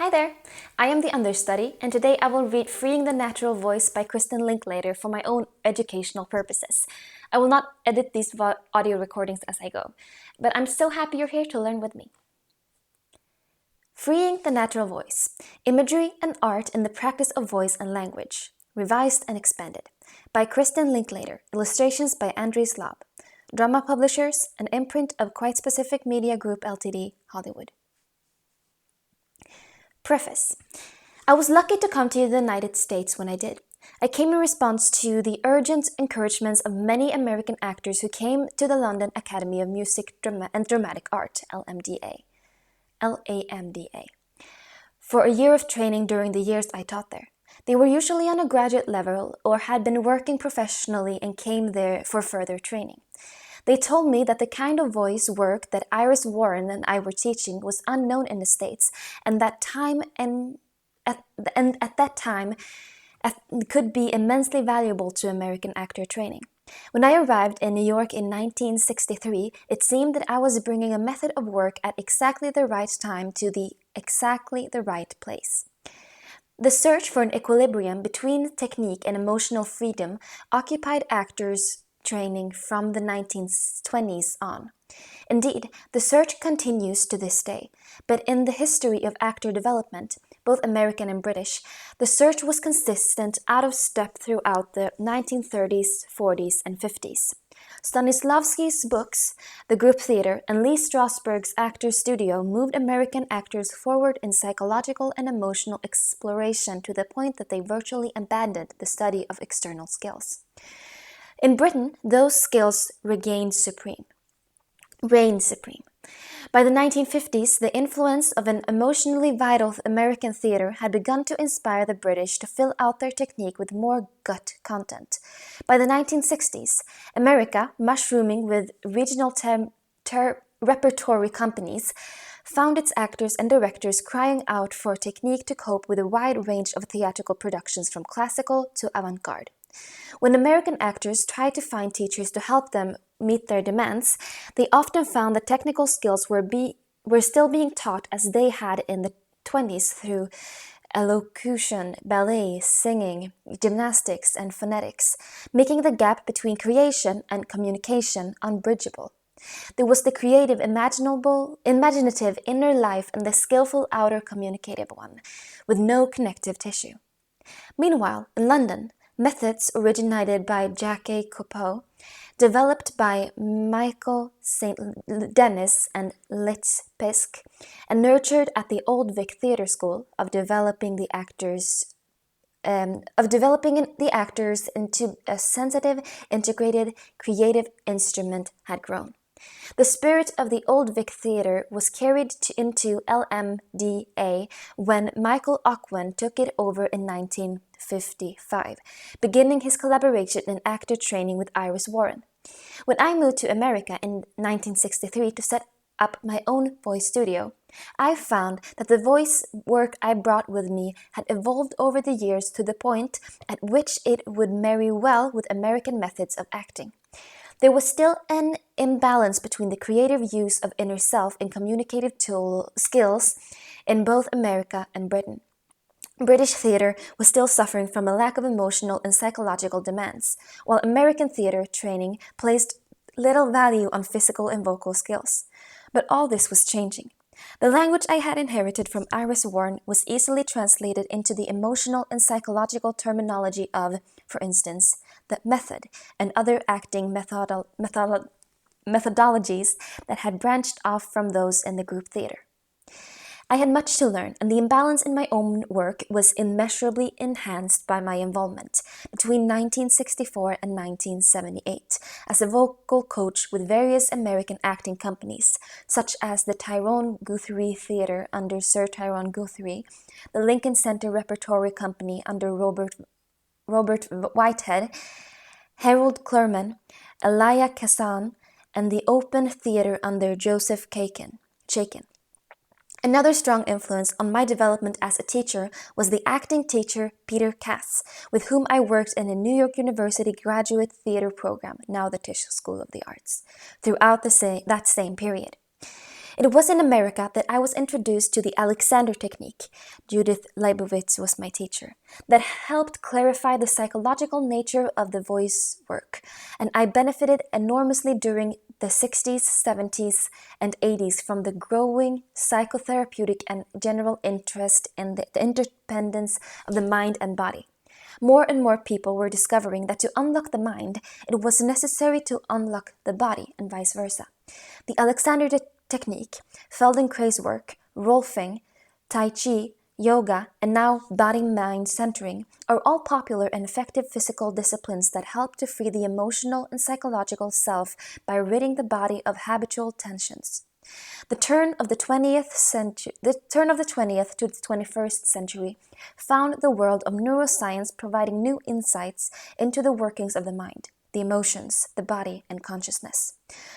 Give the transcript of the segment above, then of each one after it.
Hi there! I am the understudy, and today I will read Freeing the Natural Voice by Kristin Linklater for my own educational purposes. I will not edit these audio recordings as I go, but I'm so happy you're here to learn with me. Freeing the Natural Voice: Imagery and Art in the Practice of Voice and Language, Revised and Expanded, by Kristin Linklater, illustrations by Andres Laub, Drama Publishers, an imprint of Quite Specific Media Group Ltd, Hollywood. Preface. I was lucky to come to the United States when I did. I came in response to the urgent encouragements of many American actors who came to the London Academy of Music and Dramatic Art, LAMDA, for a year of training during the years I taught there. They were usually on a graduate level or had been working professionally and came there for further training. They told me that the kind of voice work that Iris Warren and I were teaching was unknown in the States, and at that time could be immensely valuable to American actor training. When I arrived in New York in 1963, it seemed that I was bringing a method of work at exactly the right time to exactly the right place. The search for an equilibrium between technique and emotional freedom occupied actors' training from the 1920s on. Indeed, the search continues to this day, but in the history of actor development, both American and British, the search was consistent, out of step throughout the 1930s, 40s, and 50s. Stanislavski's books, The Group Theater, and Lee Strasberg's Actors Studio moved American actors forward in psychological and emotional exploration to the point that they virtually abandoned the study of external skills. In Britain, those skills reigned supreme. By the 1950s, the influence of an emotionally vital American theater had begun to inspire the British to fill out their technique with more gut content. By the 1960s, America, mushrooming with regional repertory companies, found its actors and directors crying out for technique to cope with a wide range of theatrical productions from classical to avant-garde. When American actors tried to find teachers to help them meet their demands, they often found that technical skills were still being taught as they had in the 20s through elocution, ballet, singing, gymnastics, and phonetics, making the gap between creation and communication unbridgeable. There was the creative, imaginative inner life and the skillful outer communicative one, with no connective tissue. Meanwhile, in London, methods originated by Jacques Coupeau, developed by Michael St. Denis and Litz Pisk, and nurtured at the Old Vic Theatre School of developing the actors into a sensitive, integrated, creative instrument had grown. The spirit of the Old Vic Theatre was carried into LMDA when Michael Ocwen took it over in 1955, beginning his collaboration in actor training with Iris Warren. When I moved to America in 1963 to set up my own voice studio, I found that the voice work I brought with me had evolved over the years to the point at which it would marry well with American methods of acting. There was still an imbalance between the creative use of inner self and communicative skills in both America and Britain. British theatre was still suffering from a lack of emotional and psychological demands, while American theatre training placed little value on physical and vocal skills. But all this was changing. The language I had inherited from Iris Warren was easily translated into the emotional and psychological terminology of, for instance, the method and other acting methodologies that had branched off from those in the group theater. I had much to learn, and the imbalance in my own work was immeasurably enhanced by my involvement between 1964 and 1978 as a vocal coach with various American acting companies, such as the Tyrone Guthrie Theatre under Sir Tyrone Guthrie, the Lincoln Center Repertory Company under Robert Whitehead, Harold Clurman, Elia Kazan, and the Open Theatre under Joseph Chaikin. Another strong influence on my development as a teacher was the acting teacher Peter Cass, with whom I worked in a New York University graduate theater program, now the Tisch School of the Arts, throughout that same period. It was in America that I was introduced to the Alexander technique. Judith Leibowitz was my teacher, that helped clarify the psychological nature of the voice work, and I benefited enormously during the 60s, 70s, and 80s from the growing psychotherapeutic and general interest in the interdependence of the mind and body. More and more people were discovering that to unlock the mind, it was necessary to unlock the body, and vice versa. The Alexander technique, Feldenkrais's work, Rolfing, Tai Chi, yoga, and now body-mind centering are all popular and effective physical disciplines that help to free the emotional and psychological self by ridding the body of habitual tensions. The turn of the 20th to the 21st century found the world of neuroscience providing new insights into the workings of the mind, the emotions, the body, and consciousness.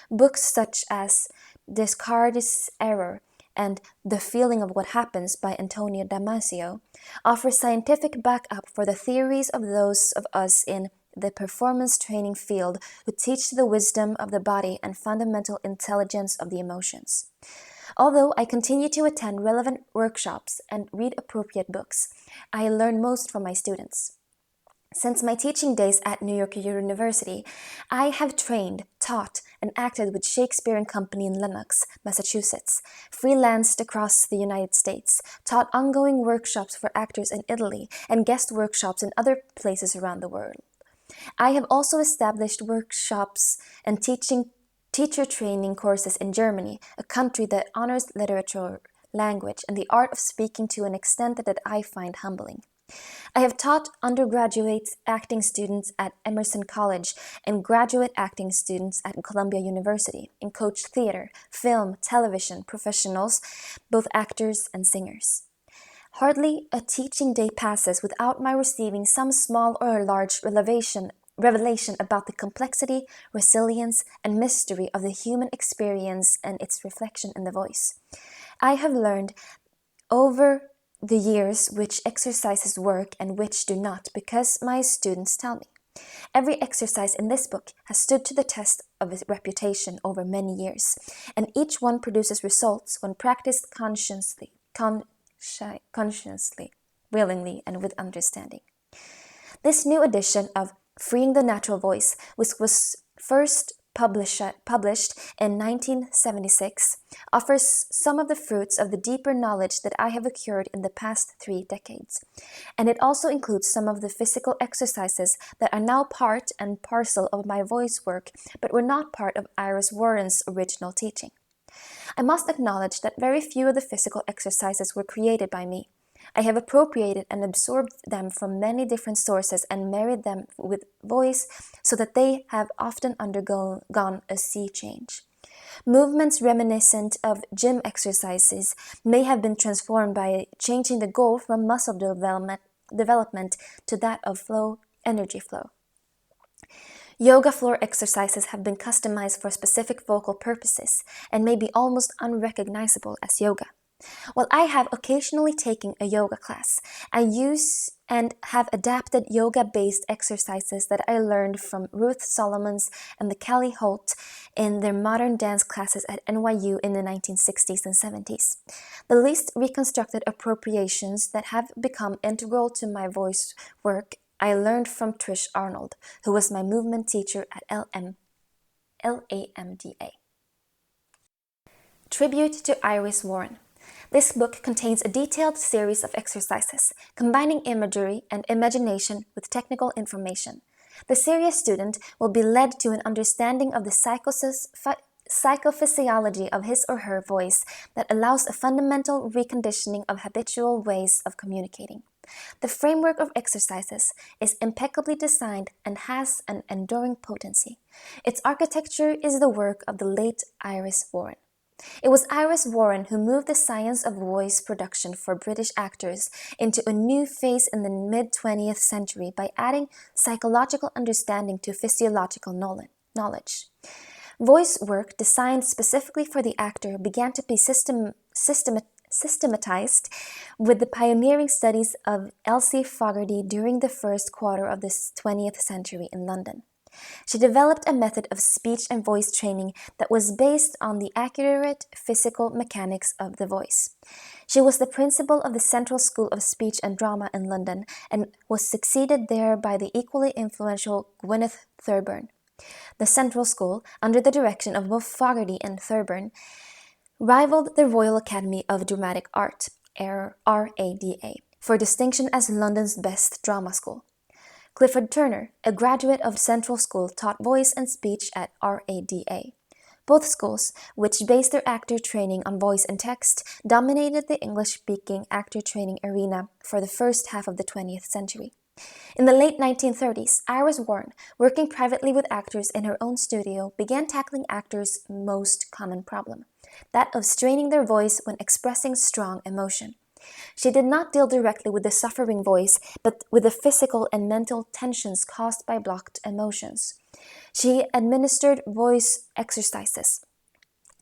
Books such as Descartes' Error and The Feeling of What Happens by Antonio Damasio offer scientific backup for the theories of those of us in the performance training field who teach the wisdom of the body and fundamental intelligence of the emotions. Although I continue to attend relevant workshops and read appropriate books, I learn most from my students. Since my teaching days at New York University, I have trained, taught, and acted with Shakespeare and Company in Lenox, Massachusetts, freelanced across the United States, taught ongoing workshops for actors in Italy, and guest workshops in other places around the world. I have also established workshops and teacher training courses in Germany, a country that honors literature, language, and the art of speaking to an extent that I find humbling. I have taught undergraduate acting students at Emerson College and graduate acting students at Columbia University, and coached theater, film, television professionals, both actors and singers. Hardly a teaching day passes without my receiving some small or large revelation about the complexity, resilience, and mystery of the human experience and its reflection in the voice. I have learned over the years which exercises work and which do not, because my students tell me. Every exercise in this book has stood to the test of its reputation over many years, and each one produces results when practiced consciously, willingly, and with understanding. This new edition of Freeing the Natural Voice, which was first published in 1976, offers some of the fruits of the deeper knowledge that I have acquired in the past 3 decades. And it also includes some of the physical exercises that are now part and parcel of my voice work, but were not part of Iris Warren's original teaching. I must acknowledge that very few of the physical exercises were created by me. I have appropriated and absorbed them from many different sources and married them with voice so that they have often undergone a sea change. Movements reminiscent of gym exercises may have been transformed by changing the goal from muscle development to that of energy flow. Yoga floor exercises have been customized for specific vocal purposes and may be almost unrecognizable as yoga. While I have occasionally taken a yoga class, I use and have adapted yoga-based exercises that I learned from Ruth Solomons and the Kelly Holt in their modern dance classes at NYU in the 1960s and 70s. The least reconstructed appropriations that have become integral to my voice work I learned from Trish Arnold, who was my movement teacher at LAMDA. Tribute to Iris Warren. This book contains a detailed series of exercises, combining imagery and imagination with technical information. The serious student will be led to an understanding of the psychophysiology of his or her voice that allows a fundamental reconditioning of habitual ways of communicating. The framework of exercises is impeccably designed and has an enduring potency. Its architecture is the work of the late Iris Warren. It was Iris Warren who moved the science of voice production for British actors into a new phase in the mid-20th century by adding psychological understanding to physiological knowledge. Voice work designed specifically for the actor began to be systematized with the pioneering studies of Elsie Fogarty during the first quarter of the 20th century in London. She developed a method of speech and voice training that was based on the accurate physical mechanics of the voice. She was the principal of the Central School of Speech and Drama in London and was succeeded there by the equally influential Gwyneth Thurburn. The Central School, under the direction of both Fogarty and Thurburn, rivaled the Royal Academy of Dramatic Art, RADA, for distinction as London's best drama school. Clifford Turner, a graduate of Central School, taught voice and speech at RADA. Both schools, which based their actor training on voice and text, dominated the English-speaking actor training arena for the first half of the 20th century. In the late 1930s, Iris Warren, working privately with actors in her own studio, began tackling actors' most common problem, that of straining their voice when expressing strong emotion. She did not deal directly with the suffering voice, but with the physical and mental tensions caused by blocked emotions. She administered voice exercises,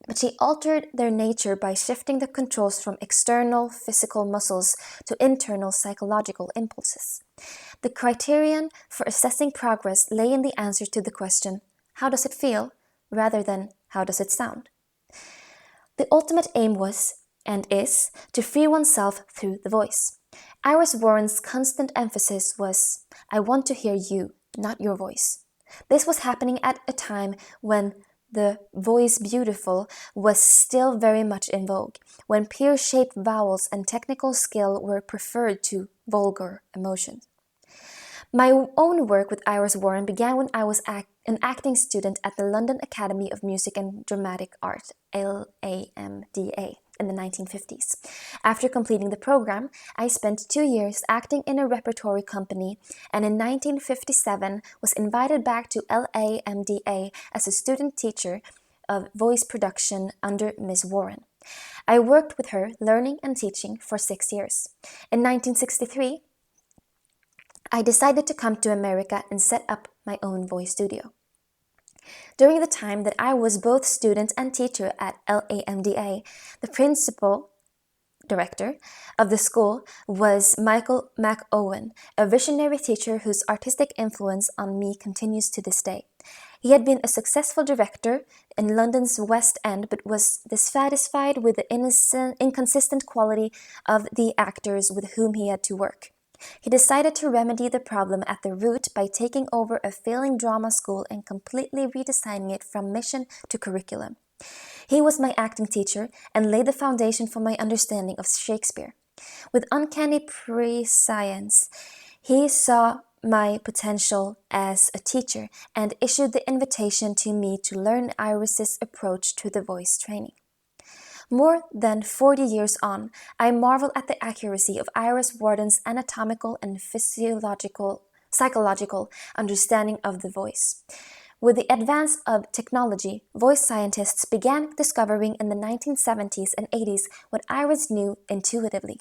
but she altered their nature by shifting the controls from external physical muscles to internal psychological impulses. The criterion for assessing progress lay in the answer to the question, how does it feel, rather than how does it sound? The ultimate aim was, and is, to free oneself through the voice. Iris Warren's constant emphasis was, I want to hear you, not your voice. This was happening at a time when the voice beautiful was still very much in vogue, when pear-shaped vowels and technical skill were preferred to vulgar emotion. My own work with Iris Warren began when I was an acting student at the London Academy of Music and Dramatic Art, LAMDA, in the 1950s. After completing the program, I spent 2 years acting in a repertory company and in 1957 was invited back to LAMDA as a student teacher of voice production under Miss Warren. I worked with her learning and teaching for 6 years. In 1963, I decided to come to America and set up my own voice studio. During the time that I was both student and teacher at LAMDA, the principal director of the school was Michael McOwen, a visionary teacher whose artistic influence on me continues to this day. He had been a successful director in London's West End but was dissatisfied with the inconsistent quality of the actors with whom he had to work. He decided to remedy the problem at the root by taking over a failing drama school and completely redesigning it from mission to curriculum. He was my acting teacher and laid the foundation for my understanding of Shakespeare. With uncanny prescience, he saw my potential as a teacher and issued the invitation to me to learn Iris's approach to the voice training. More than 40 years on, I marvel at the accuracy of Iris Warren's anatomical and psychological understanding of the voice. With the advance of technology, voice scientists began discovering in the 1970s and 80s what Iris knew intuitively.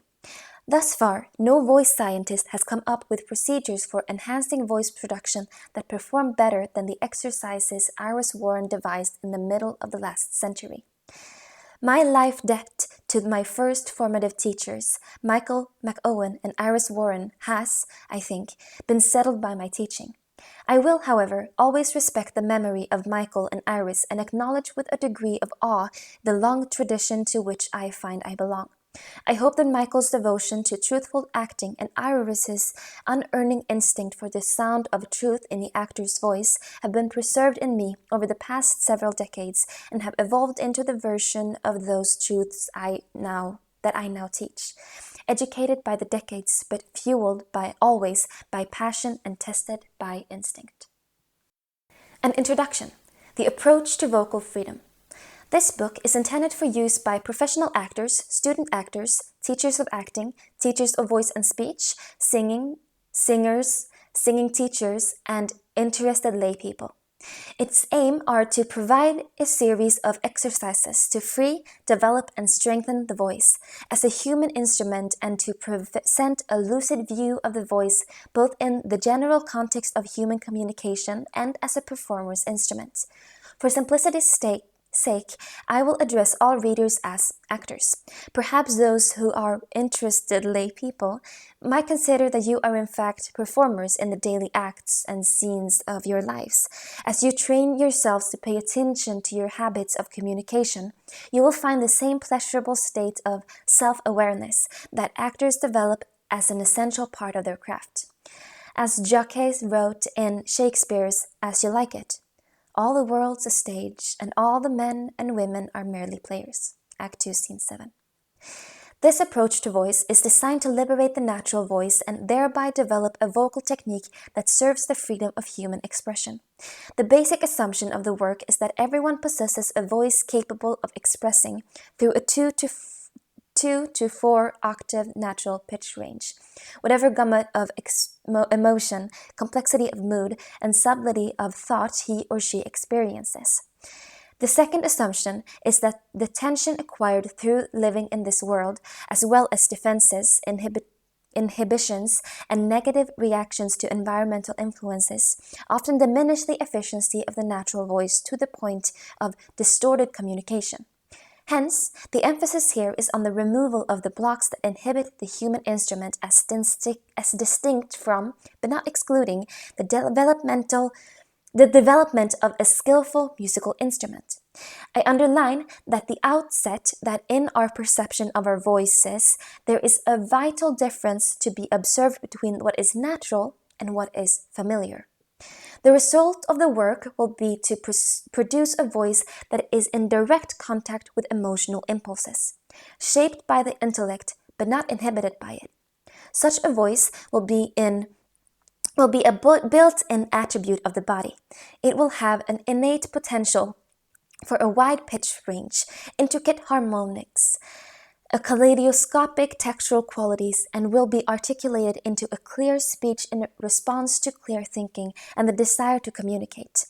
Thus far, no voice scientist has come up with procedures for enhancing voice production that perform better than the exercises Iris Warren devised in the middle of the last century. My life debt to my first formative teachers, Michael McOwen and Iris Warren, has, I think, been settled by my teaching. I will, however, always respect the memory of Michael and Iris and acknowledge with a degree of awe the long tradition to which I find I belong. I hope that Michael's devotion to truthful acting and Iris's unerring instinct for the sound of truth in the actor's voice have been preserved in me over the past several decades and have evolved into the version of those truths that I now teach. Educated by the decades, but fueled always by passion and tested by instinct. An introduction: The Approach to Vocal Freedom. This book is intended for use by professional actors, student actors, teachers of acting, teachers of voice and speech, singing, singers, singing teachers, and interested lay people. Its aim are to provide a series of exercises to free, develop, and strengthen the voice as a human instrument and to present a lucid view of the voice both in the general context of human communication and as a performer's instrument. For simplicity's sake, I will address all readers as actors. Perhaps those who are interested lay people might consider that you are in fact performers in the daily acts and scenes of your lives. As you train yourselves to pay attention to your habits of communication, you will find the same pleasurable state of self-awareness that actors develop as an essential part of their craft. As Jacques wrote in Shakespeare's As You Like It, all the world's a stage, and all the men and women are merely players. Act 2, Scene 7. This approach to voice is designed to liberate the natural voice and thereby develop a vocal technique that serves the freedom of human expression. The basic assumption of the work is that everyone possesses a voice capable of expressing through a 2 to 4 octave natural pitch range, whatever gamut of emotion, complexity of mood, and subtlety of thought he or she experiences. The second assumption is that the tension acquired through living in this world, as well as defenses, inhibitions, and negative reactions to environmental influences, often diminish the efficiency of the natural voice to the point of distorted communication. Hence, the emphasis here is on the removal of the blocks that inhibit the human instrument as distinct from, but not excluding, the development of a skillful musical instrument. I underline at the outset that in our perception of our voices, there is a vital difference to be observed between what is natural and what is familiar. The result of the work will be to produce a voice that is in direct contact with emotional impulses, shaped by the intellect but not inhibited by it. Such a voice will be a built-in attribute of the body. It will have an innate potential for a wide pitch range, intricate harmonics, a kaleidoscopic textural qualities, and will be articulated into a clear speech in response to clear thinking and the desire to communicate.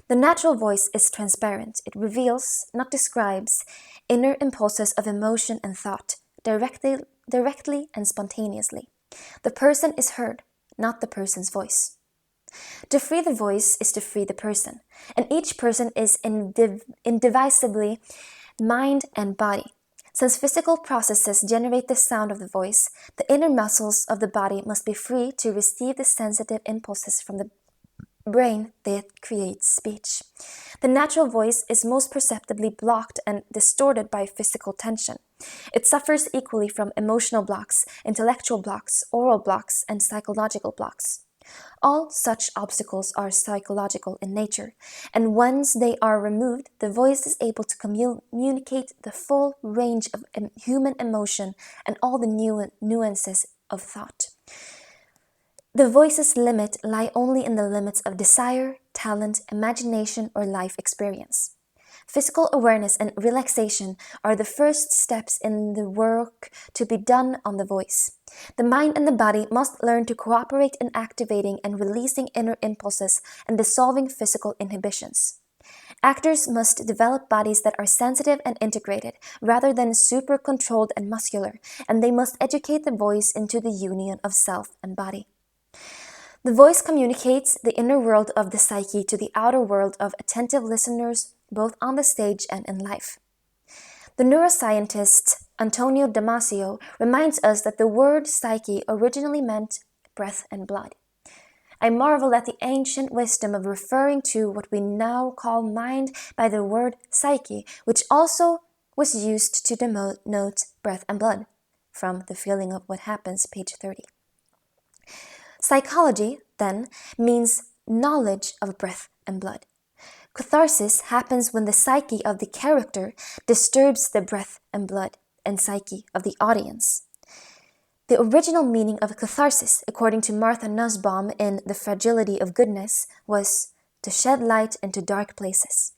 The natural voice is transparent. It reveals, not describes, inner impulses of emotion and thought, directly and spontaneously. The person is heard, not the person's voice. To free the voice is to free the person, and each person is indivisibly mind and body. Since physical processes generate the sound of the voice, the inner muscles of the body must be free to receive the sensitive impulses from the brain that creates speech. The natural voice is most perceptibly blocked and distorted by physical tension. It suffers equally from emotional blocks, intellectual blocks, oral blocks, and psychological blocks. All such obstacles are psychological in nature, and once they are removed, the voice is able to communicate the full range of human emotion and all the nuances of thought. The voice's limit lie only in the limits of desire, talent, imagination, or life experience. Physical awareness and relaxation are the first steps in the work to be done on the voice. The mind and the body must learn to cooperate in activating and releasing inner impulses and dissolving physical inhibitions. Actors must develop bodies that are sensitive and integrated, rather than super-controlled and muscular, and they must educate the voice into the union of self and body. The voice communicates the inner world of the psyche to the outer world of attentive listeners, both on the stage and in life. The neuroscientist Antonio Damasio reminds us that the word psyche originally meant breath and blood. I marvel at the ancient wisdom of referring to what we now call mind by the word psyche, which also was used to denote breath and blood, from The Feeling of What Happens, page 30. Psychology, then, means knowledge of breath and blood. Catharsis happens when the psyche of the character disturbs the breath and blood and psyche of the audience. The original meaning of catharsis, according to Martha Nussbaum in The Fragility of Goodness, was to shed light into dark places.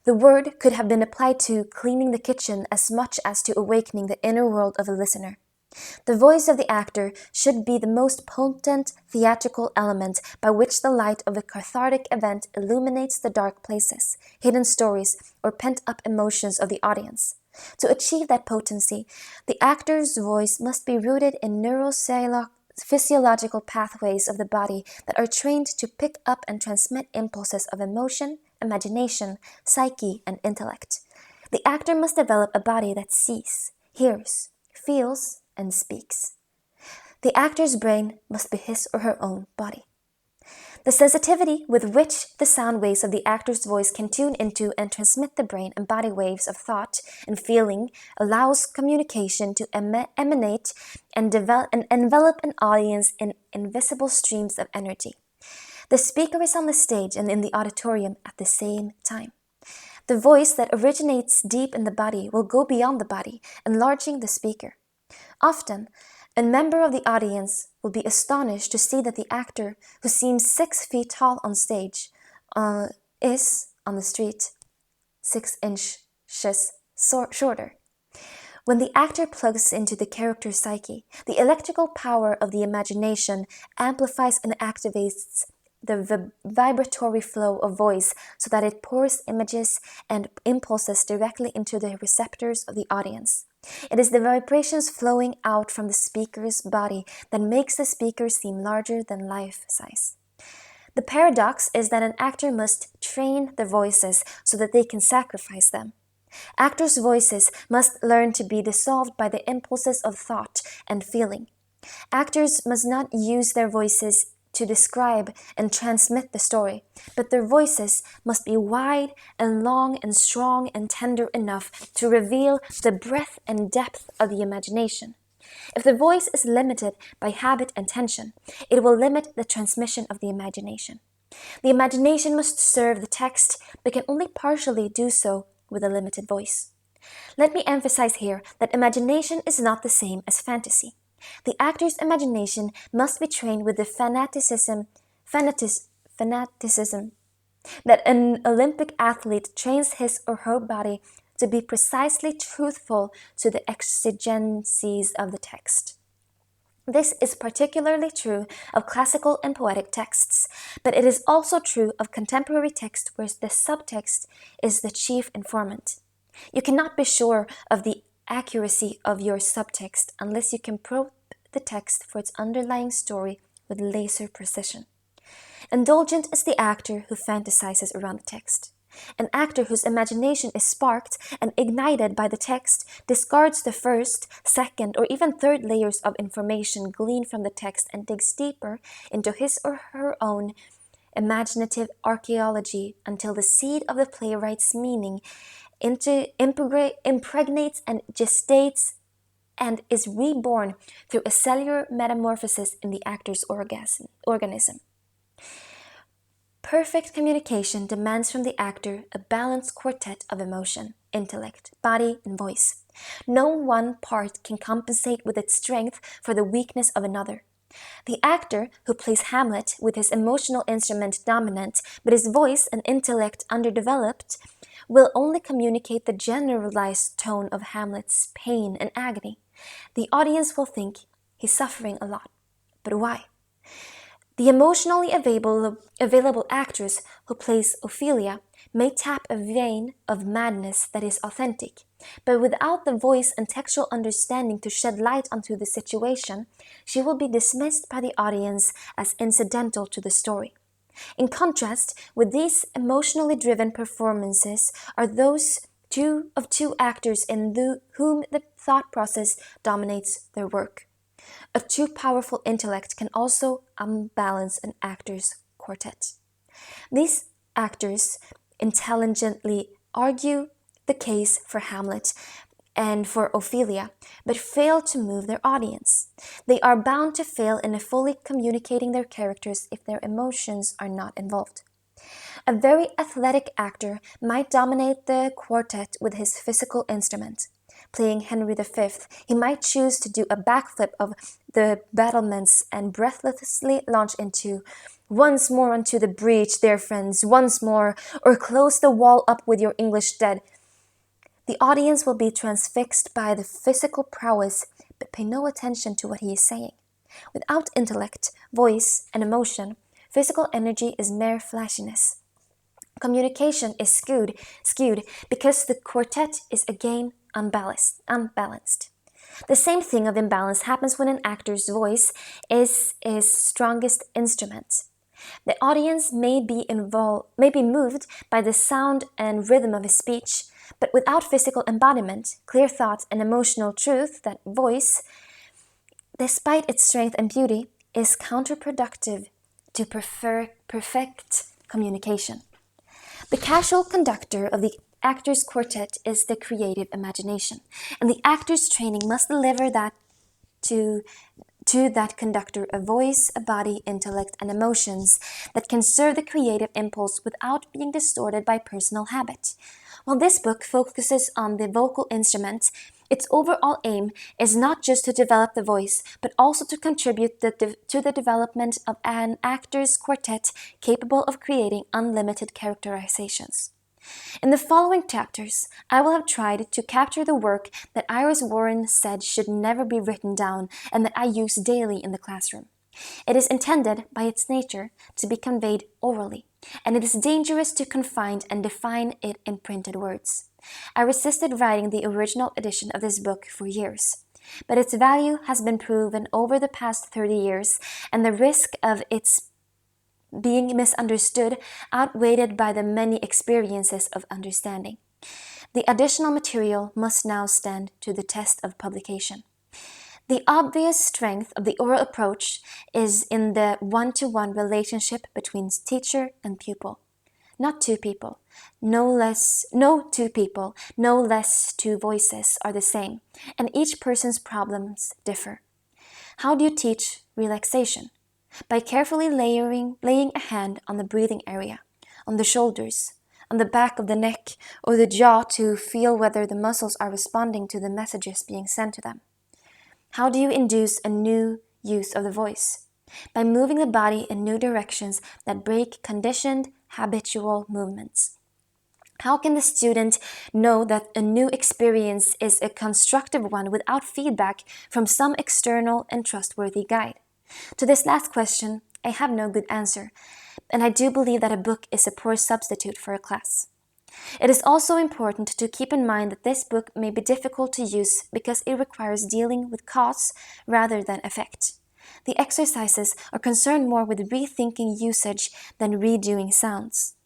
The word could have been applied to cleaning the kitchen as much as to awakening the inner world of the listener. The voice of the actor should be the most potent theatrical element by which the light of a cathartic event illuminates the dark places, hidden stories, or pent-up emotions of the audience. To achieve that potency, the actor's voice must be rooted in neurophysiological pathways of the body that are trained to pick up and transmit impulses of emotion, imagination, psyche, and intellect. The actor must develop a body that sees, hears, feels, and speaks. The actor's brain must be his or her own body. The sensitivity with which the sound waves of the actor's voice can tune into and transmit the brain and body waves of thought and feeling allows communication to emanate and envelop an audience in invisible streams of energy. The speaker is on the stage and in the auditorium at the same time. The voice that originates deep in the body will go beyond the body, enlarging the speaker. Often, a member of the audience will be astonished to see that the actor, who seems 6 feet tall on stage, is, on the street, 6 inches shorter. When the actor plugs into the character's psyche, the electrical power of the imagination amplifies and activates the vibratory flow of voice so that it pours images and impulses directly into the receptors of the audience. It is the vibrations flowing out from the speaker's body that makes the speaker seem larger than life size. The paradox is that an actor must train their voices so that they can sacrifice them. Actors' voices must learn to be dissolved by the impulses of thought and feeling. Actors must not use their voices to describe and transmit the story, but their voices must be wide and long and strong and tender enough to reveal the breadth and depth of the imagination. If the voice is limited by habit and tension, it will limit the transmission of the imagination. The imagination must serve the text, but can only partially do so with a limited voice. Let me emphasize here that imagination is not the same as fantasy. The actor's imagination must be trained with the fanaticism that an Olympic athlete trains his or her body to be precisely truthful to the exigencies of the text. This is particularly true of classical and poetic texts, but it is also true of contemporary text where the subtext is the chief informant. You cannot be sure of the accuracy of your subtext unless you can probe the text for its underlying story with laser precision. Indulgent is the actor who fantasizes around the text. An actor whose imagination is sparked and ignited by the text discards the first, second, or even third layers of information gleaned from the text and digs deeper into his or her own imaginative archaeology until the seed of the playwright's meaning impregnates and gestates and is reborn through a cellular metamorphosis in the actor's organism. Perfect communication demands from the actor a balanced quartet of emotion, intellect, body, and voice. No one part can compensate with its strength for the weakness of another. The actor who plays Hamlet with his emotional instrument dominant but his voice and intellect underdeveloped will only communicate the generalized tone of Hamlet's pain and agony. The audience will think he's suffering a lot. But why? The emotionally available actress who plays Ophelia may tap a vein of madness that is authentic, but without the voice and textual understanding to shed light onto the situation, she will be dismissed by the audience as incidental to the story. In contrast with these emotionally driven performances are those two actors in whom the thought process dominates their work. A too powerful intellect can also unbalance an actor's quartet. These actors intelligently argue the case for Hamlet and for Ophelia, but fail to move their audience. They are bound to fail in fully communicating their characters if their emotions are not involved. A very athletic actor might dominate the quartet with his physical instrument. Playing Henry V, he might choose to do a backflip of the battlements and breathlessly launch into "Once more unto the breach, dear friends, once more, or close the wall up with your English dead." The audience will be transfixed by the physical prowess, but pay no attention to what he is saying. Without intellect, voice, and emotion, physical energy is mere flashiness. Communication is skewed because the quartet is again unbalanced. The same thing of imbalance happens when an actor's voice is his strongest instrument. The audience may be moved by the sound and rhythm of his speech, but without physical embodiment, clear thought, and emotional truth, that voice, despite its strength and beauty, is counterproductive to perfect communication. The casual conductor of the actor's quartet is the creative imagination, and the actor's training must deliver that to that conductor a voice, a body, intellect, and emotions that can serve the creative impulse without being distorted by personal habit. While this book focuses on the vocal instrument, its overall aim is not just to develop the voice, but also to contribute to the development of an actor's quartet capable of creating unlimited characterizations. In the following chapters, I will have tried to capture the work that Iris Warren said should never be written down and that I use daily in the classroom. It is intended, by its nature, to be conveyed orally, and it is dangerous to confine and define it in printed words. I resisted writing the original edition of this book for years, but its value has been proven over the past 30 years, and the risk of its being misunderstood outweighed by the many experiences of understanding. The additional material must now stand to the test of publication. The obvious strength of the oral approach is in the one-to-one relationship between teacher and pupil. Not two people, no two people, no less two voices are the same, and each person's problems differ. How do you teach relaxation? By carefully laying a hand on the breathing area, on the shoulders, on the back of the neck or the jaw to feel whether the muscles are responding to the messages being sent to them. How do you induce a new use of the voice? By moving the body in new directions that break conditioned, habitual movements. How can the student know that a new experience is a constructive one without feedback from some external and trustworthy guide? To this last question, I have no good answer, and I do believe that a book is a poor substitute for a class. It is also important to keep in mind that this book may be difficult to use because it requires dealing with cause rather than effect. The exercises are concerned more with rethinking usage than redoing sounds.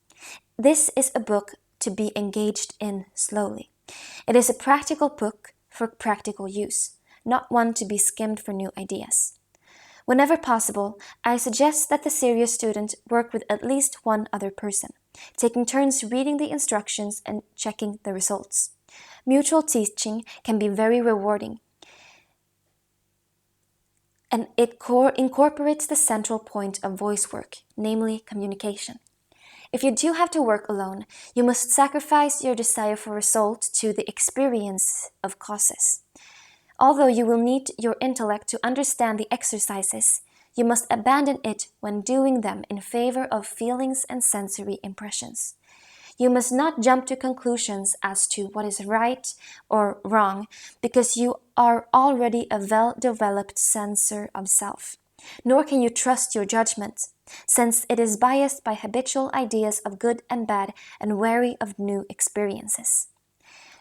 This is a book to be engaged in slowly. It is a practical book for practical use, not one to be skimmed for new ideas. Whenever possible, I suggest that the serious student work with at least one other person, taking turns reading the instructions and checking the results. Mutual teaching can be very rewarding, and it incorporates the central point of voice work, namely communication. If you do have to work alone, you must sacrifice your desire for result to the experience of causes. Although you will need your intellect to understand the exercises, you must abandon it when doing them in favor of feelings and sensory impressions. You must not jump to conclusions as to what is right or wrong because you are already a well-developed sensor of self. Nor can you trust your judgment, since it is biased by habitual ideas of good and bad and wary of new experiences.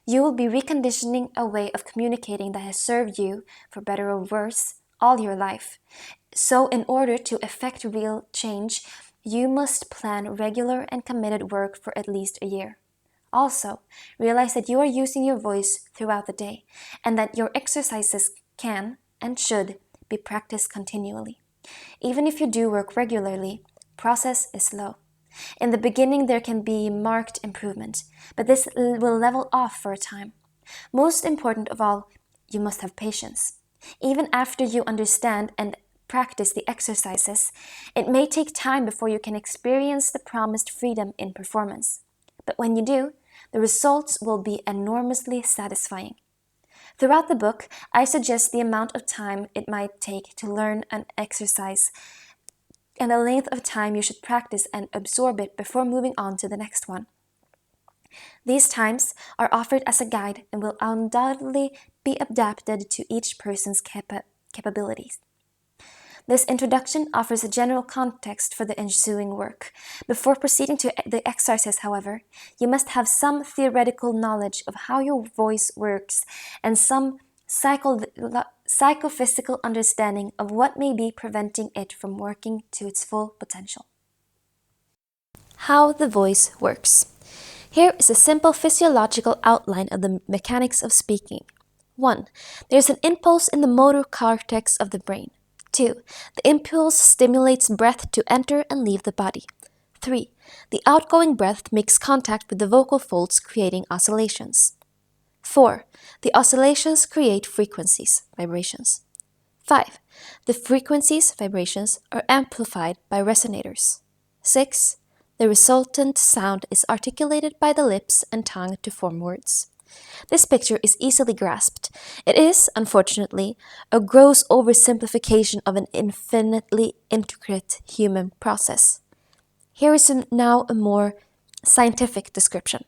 You will be reconditioning a way of communicating that has served you, for better or worse, all your life. So in order to effect real change, you must plan regular and committed work for at least a year. Also, realize that you are using your voice throughout the day, and that your exercises can and should be practiced continually. Even if you do work regularly, process is slow. In the beginning, there can be marked improvement, but this will level off for a time. Most important of all, you must have patience. Even after you understand and practice the exercises, it may take time before you can experience the promised freedom in performance. But when you do, the results will be enormously satisfying. Throughout the book, I suggest the amount of time it might take to learn an exercise and the length of time you should practice and absorb it before moving on to the next one. These times are offered as a guide and will undoubtedly be adapted to each person's capabilities. This introduction offers a general context for the ensuing work. Before proceeding to the exercise, however, you must have some theoretical knowledge of how your voice works and some psychophysical understanding of what may be preventing it from working to its full potential. How the voice works. Here is a simple physiological outline of the mechanics of speaking. 1. There's an impulse in the motor cortex of the brain. 2. The impulse stimulates breath to enter and leave the body. 3. The outgoing breath makes contact with the vocal folds, creating oscillations. 4. The oscillations create frequencies, vibrations. 5. The frequencies, vibrations, are amplified by resonators. 6. The resultant sound is articulated by the lips and tongue to form words. This picture is easily grasped. It is, unfortunately, a gross oversimplification of an infinitely intricate human process. Here is now a more scientific description.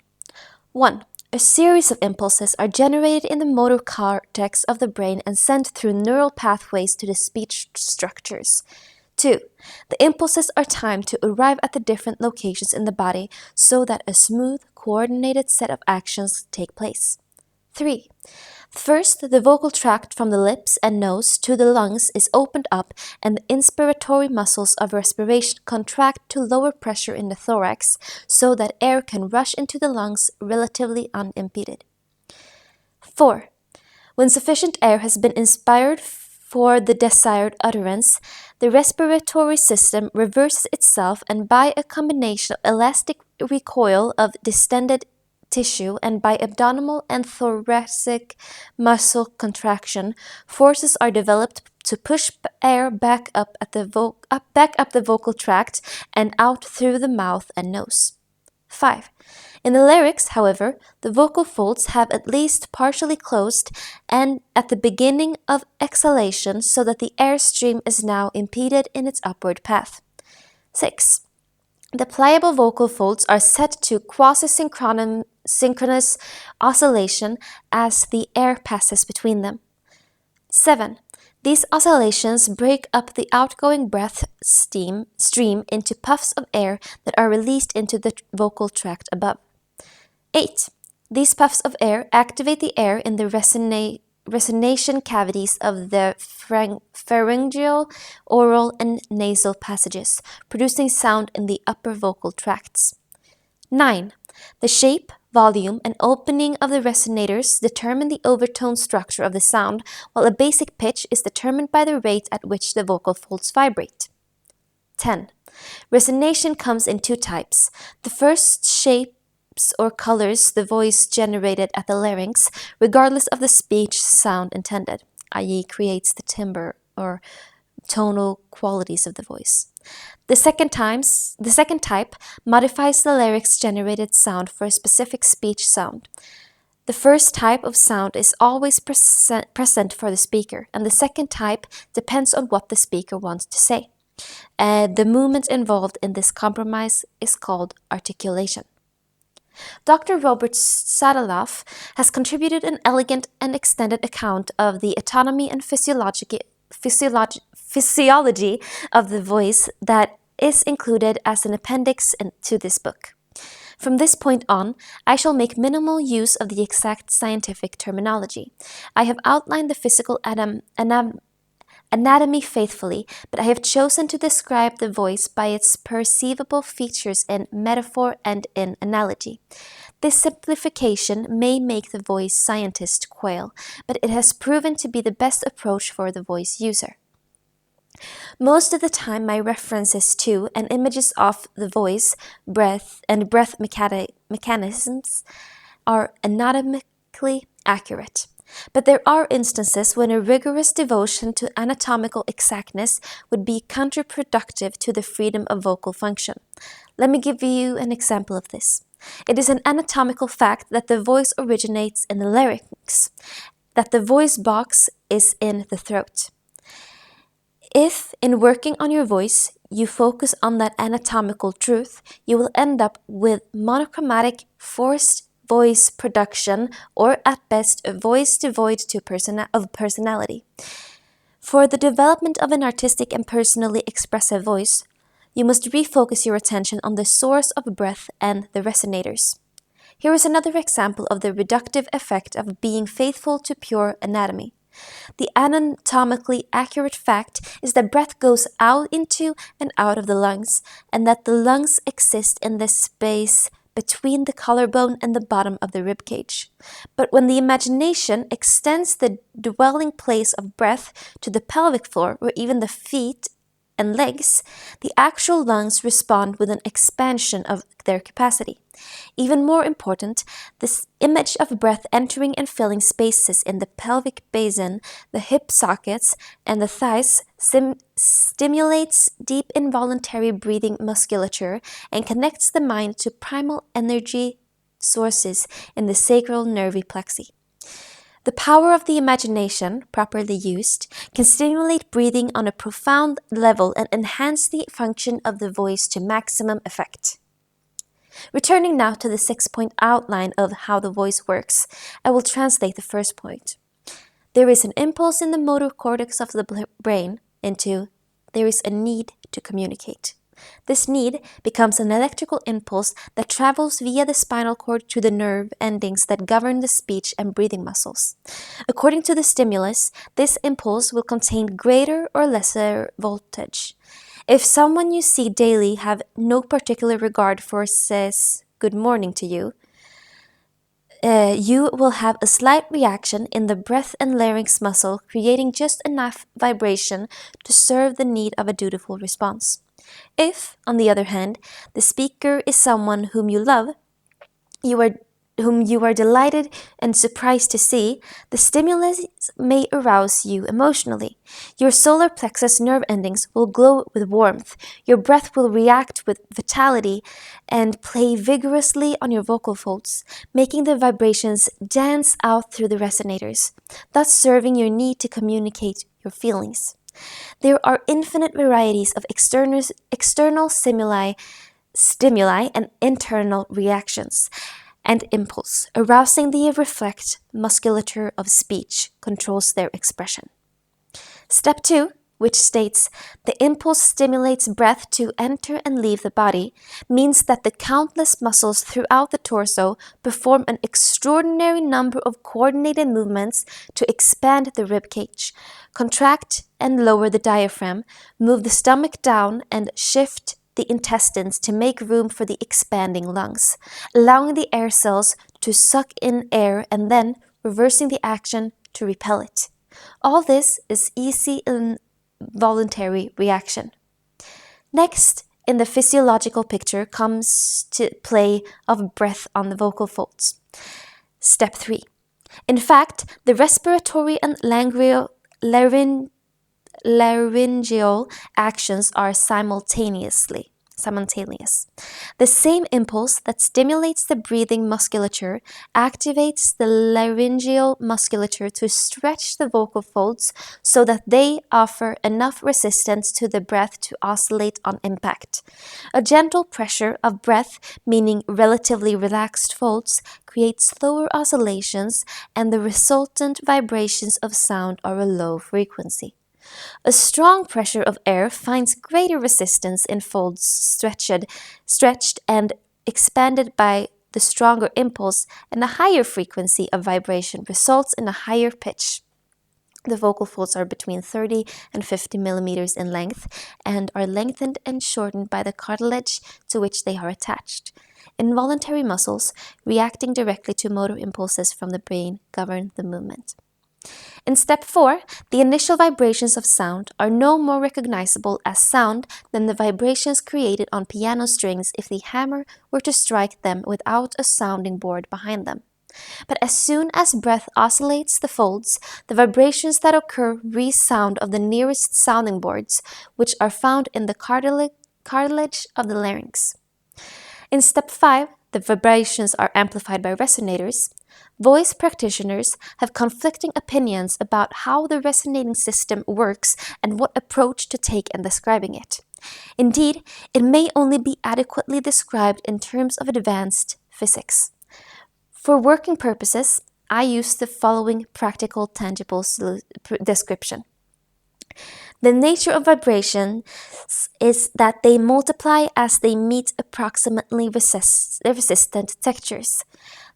1. A series of impulses are generated in the motor cortex of the brain and sent through neural pathways to the speech structures. 2. The impulses are timed to arrive at the different locations in the body so that a smooth, coordinated set of actions take place. 3. First, the vocal tract from the lips and nose to the lungs is opened up and the inspiratory muscles of respiration contract to lower pressure in the thorax so that air can rush into the lungs relatively unimpeded. 4. When sufficient air has been inspired for the desired utterance, the respiratory system reverses itself and by a combination of elastic recoil of distended tissue and by abdominal and thoracic muscle contraction, forces are developed to push air back up the vocal tract and out through the mouth and nose. 5. In the larynx, however, the vocal folds have at least partially closed and at the beginning of exhalation so that the airstream is now impeded in its upward path. 6. The pliable vocal folds are set to quasi-synchronous oscillation as the air passes between them. 7. These oscillations break up the outgoing breath stream into puffs of air that are released into the vocal tract above. 8. These puffs of air activate the air in the resonation cavities of the pharyngeal, oral, and nasal passages, producing sound in the upper vocal tracts. 9. The shape, volume, and opening of the resonators determine the overtone structure of the sound, while a basic pitch is determined by the rate at which the vocal folds vibrate. 10. Resonation comes in two types. The first shapes or colors the voice generated at the larynx, regardless of the speech sound intended, i.e. creates the timbre or tonal qualities of the voice. The second type modifies the larynx-generated sound for a specific speech sound. The first type of sound is always present for the speaker, and the second type depends on what the speaker wants to say. The movement involved in this compromise is called articulation. Dr. Robert Sadaloff has contributed an elegant and extended account of the anatomy and physiology of the voice that is included as an appendix to this book. From this point on, I shall make minimal use of the exact scientific terminology. I have outlined the physical anatomy faithfully, but I have chosen to describe the voice by its perceivable features in metaphor and in analogy. This simplification may make the voice scientist quail, but it has proven to be the best approach for the voice user. Most of the time, my references to and images of the voice, breath, and breath mechanisms are anatomically accurate. But there are instances when a rigorous devotion to anatomical exactness would be counterproductive to the freedom of vocal function. Let me give you an example of this. It is an anatomical fact that the voice originates in the larynx, that the voice box is in the throat. If, in working on your voice, you focus on that anatomical truth, you will end up with monochromatic, forced voice production, or at best a voice devoid of personality. For the development of an artistic and personally expressive voice, you must refocus your attention on the source of breath and the resonators. Here is another example of the reductive effect of being faithful to pure anatomy. The anatomically accurate fact is that breath goes out into and out of the lungs, and that the lungs exist in the space between the collarbone and the bottom of the rib cage. But when the imagination extends the dwelling place of breath to the pelvic floor or even the feet and legs, the actual lungs respond with an expansion of their capacity. Even more important, this image of breath entering and filling spaces in the pelvic basin, the hip sockets, and the thighs stimulates deep involuntary breathing musculature and connects the mind to primal energy sources in the sacral nervy plexi. The power of the imagination, properly used, can stimulate breathing on a profound level and enhance the function of the voice to maximum effect. Returning now to the 6-point outline of how the voice works, I will translate the first point. There is an impulse in the motor cortex of the brain into there is a need to communicate. This need becomes an electrical impulse that travels via the spinal cord to the nerve endings that govern the speech and breathing muscles. According to the stimulus, this impulse will contain greater or lesser voltage. If someone you see daily have no particular regard for says good morning to you, you will have a slight reaction in the breath and larynx muscle, creating just enough vibration to serve the need of a dutiful response. If, on the other hand, the speaker is someone whom you love, whom you are delighted and surprised to see, the stimulus may arouse you emotionally. Your solar plexus nerve endings will glow with warmth, your breath will react with vitality and play vigorously on your vocal folds, making the vibrations dance out through the resonators, thus serving your need to communicate your feelings. There are infinite varieties of external stimuli and internal reactions and impulse, arousing the reflex musculature of speech controls their expression. Step 2, which states the impulse stimulates breath to enter and leave the body, means that the countless muscles throughout the torso perform an extraordinary number of coordinated movements to expand the rib cage, contract and lower the diaphragm, move the stomach down, and shift the intestines to make room for the expanding lungs, allowing the air cells to suck in air and then reversing the action to repel it. All this is easy involuntary reaction. Next, in the physiological picture comes to play of breath on the vocal folds. Step 3. In fact, the respiratory and laryngeal actions are simultaneous. The same impulse that stimulates the breathing musculature activates the laryngeal musculature to stretch the vocal folds so that they offer enough resistance to the breath to oscillate on impact. A gentle pressure of breath, meaning relatively relaxed folds, creates slower oscillations, and the resultant vibrations of sound are a low frequency. A strong pressure of air finds greater resistance in folds stretched and expanded by the stronger impulse, and a higher frequency of vibration results in a higher pitch. The vocal folds are between 30 and 50 millimeters in length and are lengthened and shortened by the cartilage to which they are attached. Involuntary muscles, reacting directly to motor impulses from the brain, govern the movement. In step 4, the initial vibrations of sound are no more recognizable as sound than the vibrations created on piano strings if the hammer were to strike them without a sounding board behind them. But as soon as breath oscillates the folds, the vibrations that occur resound of the nearest sounding boards, which are found in the cartilage of the larynx. In step 5, the vibrations are amplified by resonators. Voice practitioners have conflicting opinions about how the resonating system works and what approach to take in describing it. Indeed, it may only be adequately described in terms of advanced physics. For working purposes, I use the following practical, tangible description. The nature of vibrations is that they multiply as they meet approximately resistant textures.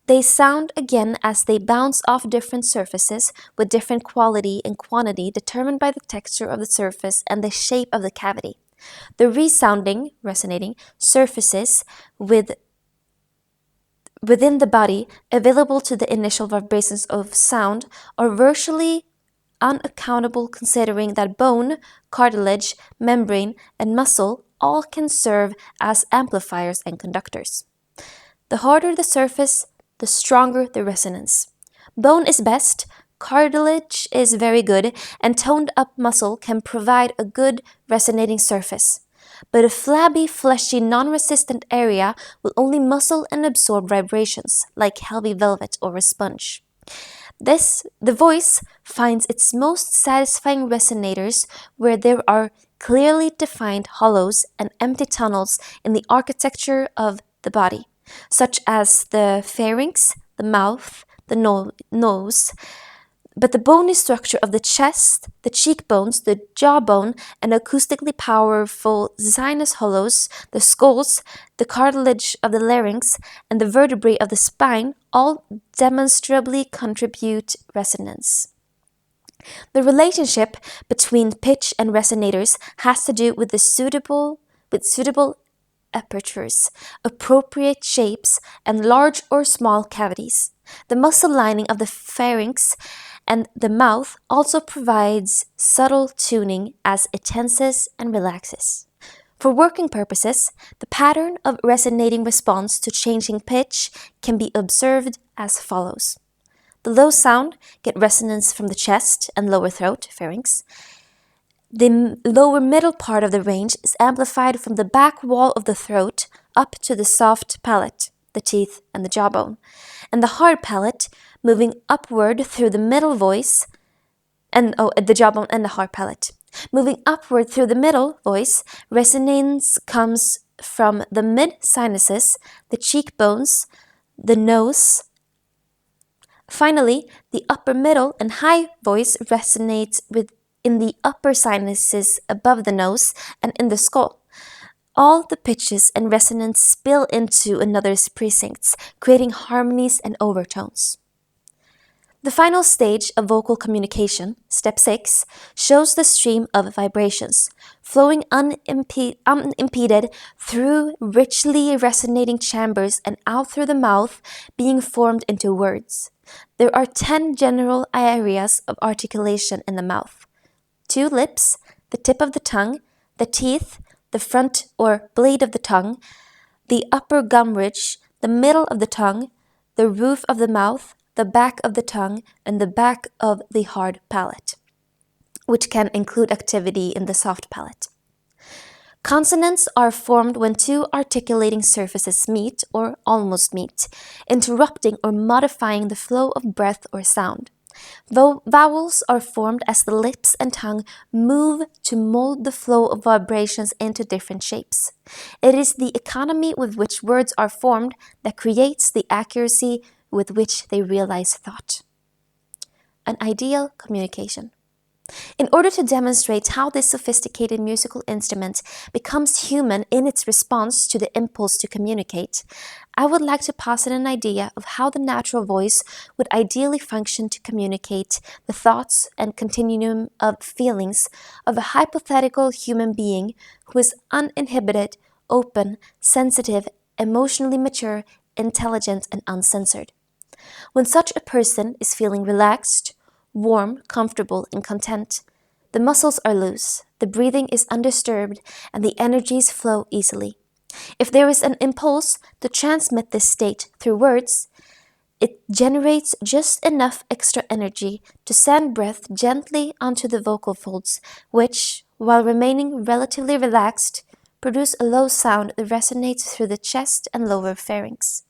They sound again as they bounce off different surfaces with different quality and quantity determined by the texture of the surface and the shape of the cavity. The resonating surfaces within the body available to the initial vibrations of sound are virtually unaccountable, considering that bone, cartilage, membrane, and muscle all can serve as amplifiers and conductors. The harder the surface, the stronger the resonance. Bone is best, cartilage is very good, and toned up muscle can provide a good resonating surface. But a flabby, fleshy, non-resistant area will only muscle and absorb vibrations, like heavy velvet or a sponge. The voice finds its most satisfying resonators where there are clearly defined hollows and empty tunnels in the architecture of the body, such as the pharynx, the mouth, the nose. But the bony structure of the chest, the cheekbones, the jawbone, and acoustically powerful sinus hollows, the skulls, the cartilage of the larynx, and the vertebrae of the spine all demonstrably contribute resonance. The relationship between pitch and resonators has to do with suitable apertures, appropriate shapes, and large or small cavities. The muscle lining of the pharynx and the mouth also provides subtle tuning as it tenses and relaxes. For working purposes, the pattern of resonating response to changing pitch can be observed as follows. The low sound get resonance from the chest and lower throat, pharynx. The lower middle part of the range is amplified from the back wall of the throat up to the soft palate, the teeth and the jawbone, and the hard palate moving upward through the middle voice the jawbone and the hard palate. Moving upward through the middle voice, resonance comes from the mid-sinuses, the cheekbones, the nose. Finally, the upper middle and high voice resonates in the upper sinuses above the nose and in the skull. All the pitches and resonance spill into another's precincts, creating harmonies and overtones. The final stage of vocal communication, step 6, shows the stream of vibrations, flowing unimpeded through richly resonating chambers and out through the mouth, being formed into words. There are 10 general areas of articulation in the mouth: 2 lips, the tip of the tongue, the teeth, the front or blade of the tongue, the upper gum ridge, the middle of the tongue, the roof of the mouth, the back of the tongue, and the back of the hard palate, which can include activity in the soft palate. Consonants are formed when 2 articulating surfaces meet or almost meet, interrupting or modifying the flow of breath or sound. Vowels are formed as the lips and tongue move to mold the flow of vibrations into different shapes. It is the economy with which words are formed that creates the accuracy with which they realize thought. An ideal communication. In order to demonstrate how this sophisticated musical instrument becomes human in its response to the impulse to communicate, I would like to posit an idea of how the natural voice would ideally function to communicate the thoughts and continuum of feelings of a hypothetical human being who is uninhibited, open, sensitive, emotionally mature, intelligent, and uncensored. When such a person is feeling relaxed, warm, comfortable, and content, the muscles are loose, the breathing is undisturbed, and the energies flow easily. If there is an impulse to transmit this state through words, it generates just enough extra energy to send breath gently onto the vocal folds, which, while remaining relatively relaxed, produce a low sound that resonates through the chest and lower pharynx.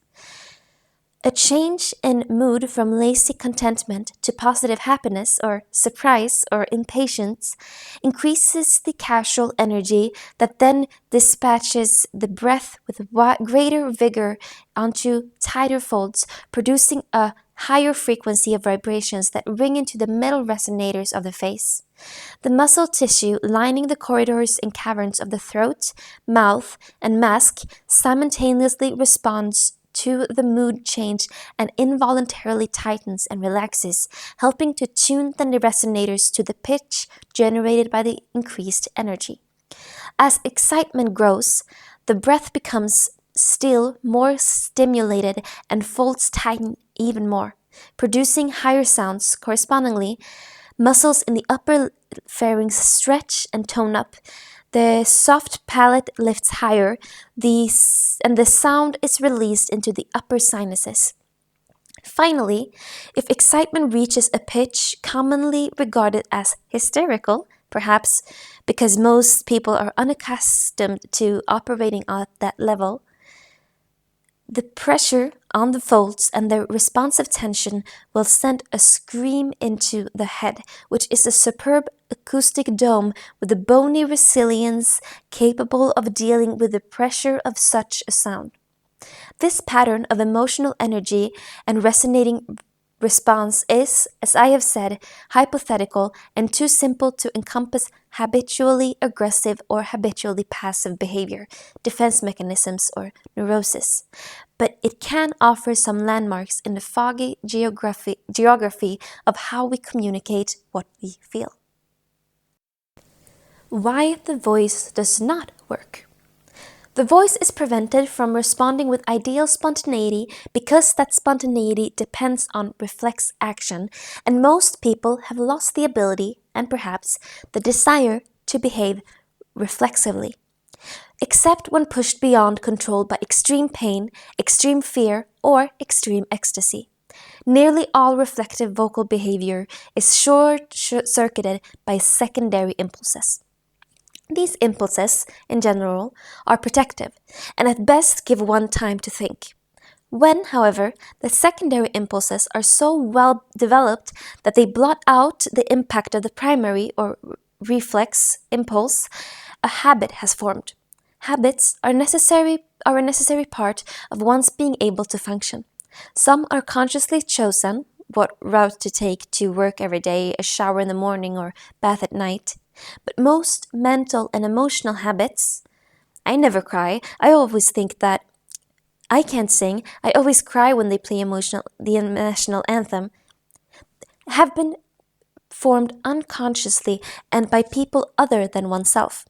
A change in mood from lazy contentment to positive happiness or surprise or impatience increases the casual energy that then dispatches the breath with greater vigor onto tighter folds, producing a higher frequency of vibrations that ring into the middle resonators of the face. The muscle tissue lining the corridors and caverns of the throat, mouth, and mask simultaneously responds to the mood change and involuntarily tightens and relaxes, helping to tune the resonators to the pitch generated by the increased energy. As excitement grows, the breath becomes still more stimulated and folds tighten even more, producing higher sounds. Correspondingly, muscles in the upper pharynx stretch and tone up. The soft palate lifts higher, and the sound is released into the upper sinuses. Finally, if excitement reaches a pitch commonly regarded as hysterical, perhaps because most people are unaccustomed to operating at that level, the pressure on the folds and the responsive tension will send a scream into the head, which is a superb acoustic dome with a bony resilience capable of dealing with the pressure of such a sound. This pattern of emotional energy and resonating response is, as I have said, hypothetical and too simple to encompass habitually aggressive or habitually passive behavior, defense mechanisms, or neurosis. But it can offer some landmarks in the foggy geography of how we communicate what we feel. Why the voice does not work. The voice is prevented from responding with ideal spontaneity because that spontaneity depends on reflex action, and most people have lost the ability and perhaps the desire to behave reflexively, except when pushed beyond control by extreme pain, extreme fear, or extreme ecstasy. Nearly all reflective vocal behavior is short-circuited by secondary impulses. These impulses, in general, are protective, and at best give one time to think. When, however, the secondary impulses are so well developed that they blot out the impact of the primary or reflex impulse, a habit has formed. Habits are a necessary part of one's being able to function. Some are consciously chosen, what route to take to work every day, a shower in the morning, or bath at night. But most mental and emotional habits, I never cry. I always think that I can't sing. I always cry when they play the national anthem, have been formed unconsciously and by people other than oneself.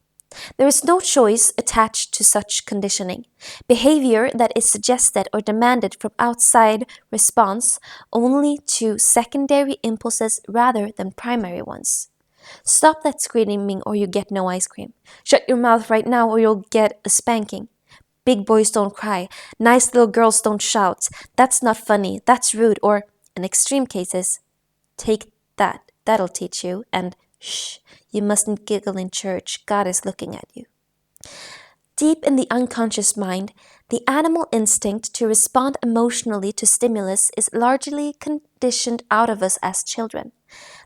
There is no choice attached to such conditioning. Behavior that is suggested or demanded from outside response only to secondary impulses rather than primary ones. Stop that screaming or you get no ice cream. Shut your mouth right now or you'll get a spanking. Big boys don't cry. Nice little girls don't shout. That's not funny. That's rude. Or, in extreme cases, take that. That'll teach you. And shh, you mustn't giggle in church. God is looking at you. Deep in the unconscious mind, the animal instinct to respond emotionally to stimulus is largely conditioned out of us as children.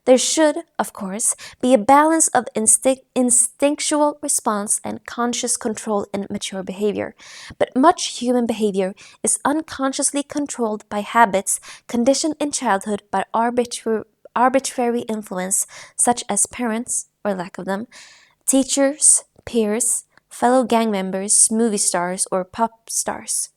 There should, of course, be a balance of instinctual response and conscious control in mature behavior, but much human behavior is unconsciously controlled by habits conditioned in childhood by arbitrary influence, such as parents, or lack of them, teachers, peers, fellow gang members, movie stars, or pop stars.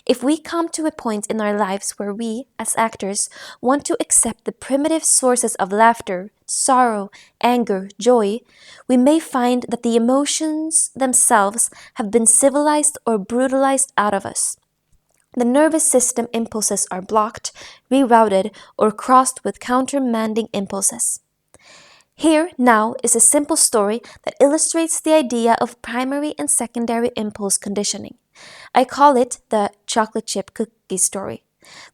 If we come to a point in our lives where we, as actors, want to accept the primitive sources of laughter, sorrow, anger, joy, we may find that the emotions themselves have been civilized or brutalized out of us. The nervous system impulses are blocked, rerouted, or crossed with countermanding impulses. Here now is a simple story that illustrates the idea of primary and secondary impulse conditioning. I call it the chocolate chip cookie story.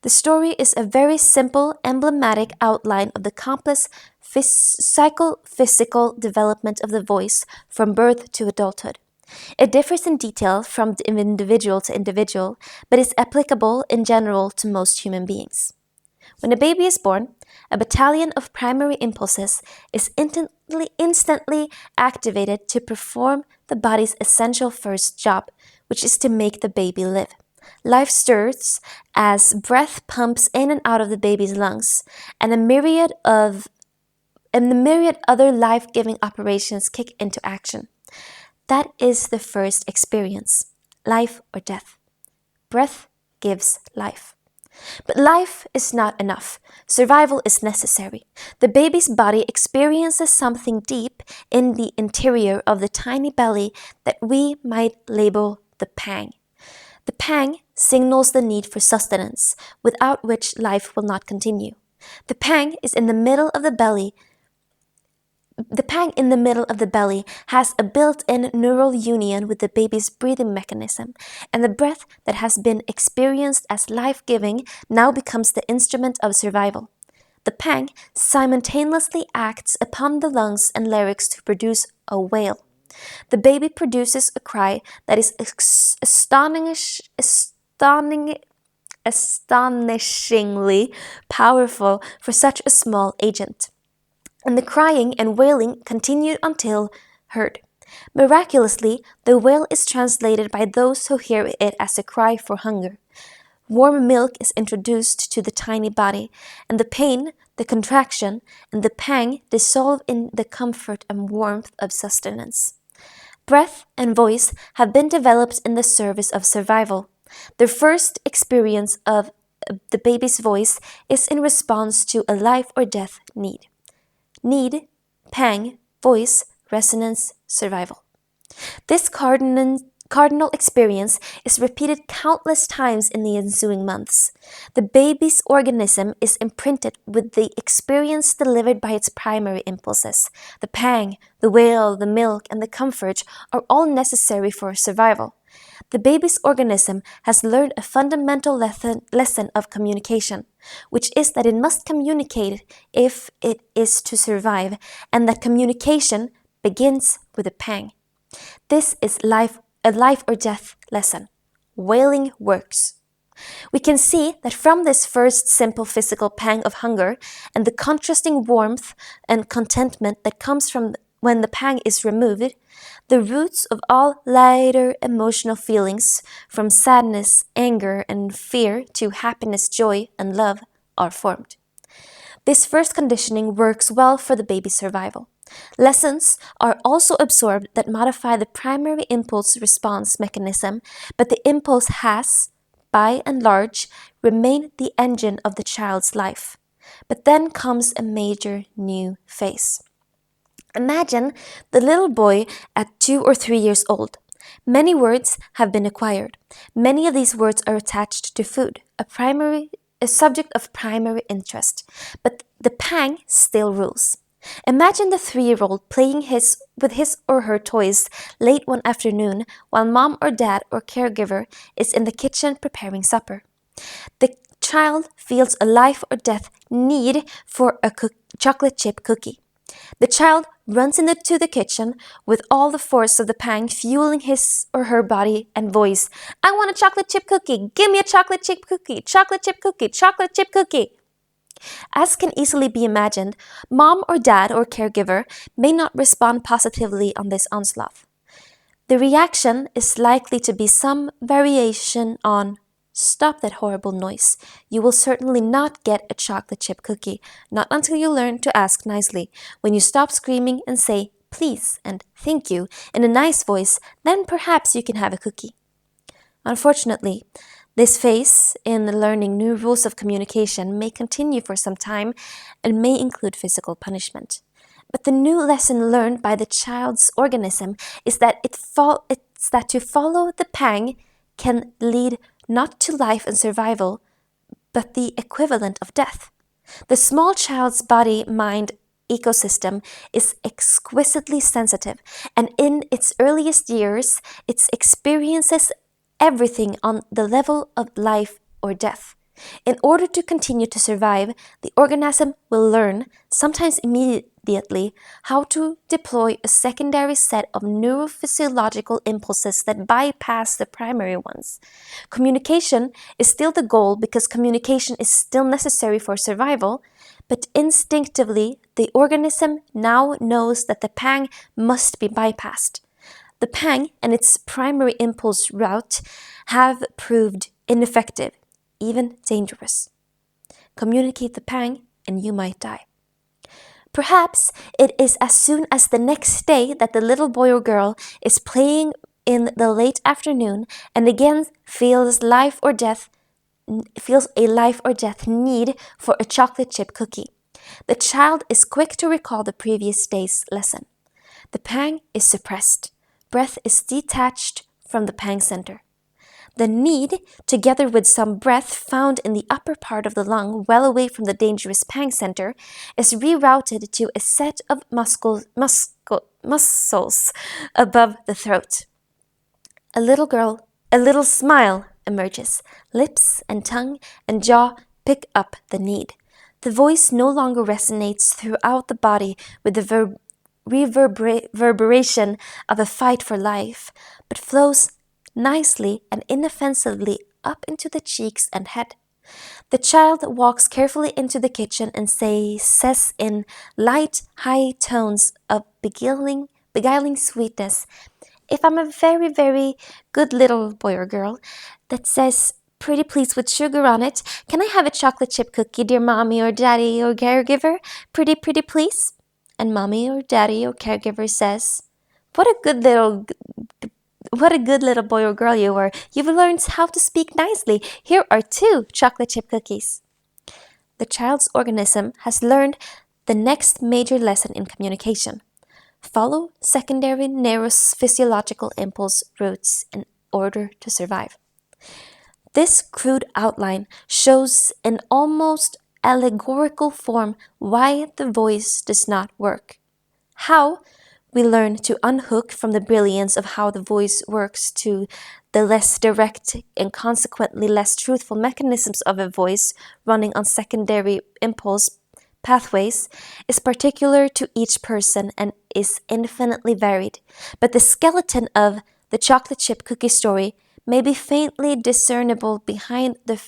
The story is a very simple, emblematic outline of the complex psychophysical development of the voice from birth to adulthood. It differs in detail from individual to individual, but is applicable in general to most human beings. When a baby is born, a battalion of primary impulses is instantly activated to perform the body's essential first job, which is to make the baby live. Life stirs as breath pumps in and out of the baby's lungs, and the myriad other life-giving operations kick into action. That is the first experience, life or death. Breath gives life. But life is not enough. Survival is necessary. The baby's body experiences something deep in the interior of the tiny belly that we might label the pang. The pang signals the need for sustenance, without which life will not continue. The pang in the middle of the belly has a built-in neural union with the baby's breathing mechanism, and the breath that has been experienced as life-giving now becomes the instrument of survival. The pang simultaneously acts upon the lungs and larynx to produce a wail. The baby produces a cry that is astonishingly powerful for such a small agent. And the crying and wailing continued until heard. Miraculously, the wail is translated by those who hear it as a cry for hunger. Warm milk is introduced to the tiny body, and the pain, the contraction, and the pang dissolve in the comfort and warmth of sustenance. Breath and voice have been developed in the service of survival. The first experience of the baby's voice is in response to a life or death need. Need, pang, voice, resonance, survival. This cardinal experience is repeated countless times in the ensuing months. The baby's organism is imprinted with the experience delivered by its primary impulses. The pang, the wail, the milk, and the comfort are all necessary for survival. The baby's organism has learned a fundamental lesson of communication, which is that it must communicate if it is to survive, and that communication begins with a pang. This is a life or death lesson. Wailing works. We can see that from this first simple physical pang of hunger and the contrasting warmth and contentment that comes from when the pang is removed, the roots of all lighter emotional feelings, from sadness, anger, and fear to happiness, joy, and love, are formed. This first conditioning works well for the baby's survival. Lessons are also absorbed that modify the primary impulse response mechanism, but the impulse has, by and large, remained the engine of the child's life. But then comes a major new phase. Imagine the little boy at 2 or 3 years old. Many words have been acquired. Many of these words are attached to food, a subject of primary interest. But the pang still rules. Imagine the 3-year-old playing with his or her toys late one afternoon while mom or dad or caregiver is in the kitchen preparing supper. The child feels a life or death need for a chocolate chip cookie. The child runs into the kitchen with all the force of the pang fueling his or her body and voice. I want a chocolate chip cookie. Give me a chocolate chip cookie. Chocolate chip cookie. Chocolate chip cookie. As can easily be imagined, mom or dad or caregiver may not respond positively on this onslaught. The reaction is likely to be some variation on, stop that horrible noise. You will certainly not get a chocolate chip cookie, not until you learn to ask nicely. When you stop screaming and say, please and thank you in a nice voice, then perhaps you can have a cookie. Unfortunately, this phase in learning new rules of communication may continue for some time and may include physical punishment. But the new lesson learned by the child's organism is that to follow the pang can lead not to life and survival, but the equivalent of death. The small child's body-mind ecosystem is exquisitely sensitive, and in its earliest years, it experiences everything on the level of life or death. In order to continue to survive, the organism will learn, sometimes immediately, how to deploy a secondary set of neurophysiological impulses that bypass the primary ones. Communication is still the goal because communication is still necessary for survival, but instinctively, the organism now knows that the pang must be bypassed. The pang and its primary impulse route have proved ineffective, even dangerous. Communicate the pang and you might die. Perhaps it is as soon as the next day that the little boy or girl is playing in the late afternoon and again feels life or death life or death need for a chocolate chip cookie. The child is quick to recall the previous day's lesson. The pang is suppressed. Breath is detached from the pang center. The need, together with some breath found in the upper part of the lung well away from the dangerous pang center, is rerouted to a set of muscles above the throat. A little smile emerges. Lips and tongue and jaw pick up the need. The voice no longer resonates throughout the body with the reverberation of a fight for life, but flows nicely and inoffensively up into the cheeks and head. The child walks carefully into the kitchen and says in light, high tones of beguiling sweetness, "If I'm a very, very good little boy or girl that says pretty please with sugar on it, can I have a chocolate chip cookie, dear mommy or daddy or caregiver? Pretty, pretty please?" And mommy or daddy or caregiver says, What a good little boy or girl you were. You've learned how to speak nicely. Here are 2 chocolate chip cookies." The child's organism has learned the next major lesson in communication. Follow secondary neurophysiological impulse routes in order to survive. This crude outline shows in almost allegorical form why the voice does not work. How we learn to unhook from the brilliance of how the voice works to the less direct and consequently less truthful mechanisms of a voice running on secondary impulse pathways is particular to each person and is infinitely varied. But the skeleton of the chocolate chip cookie story may be faintly discernible behind the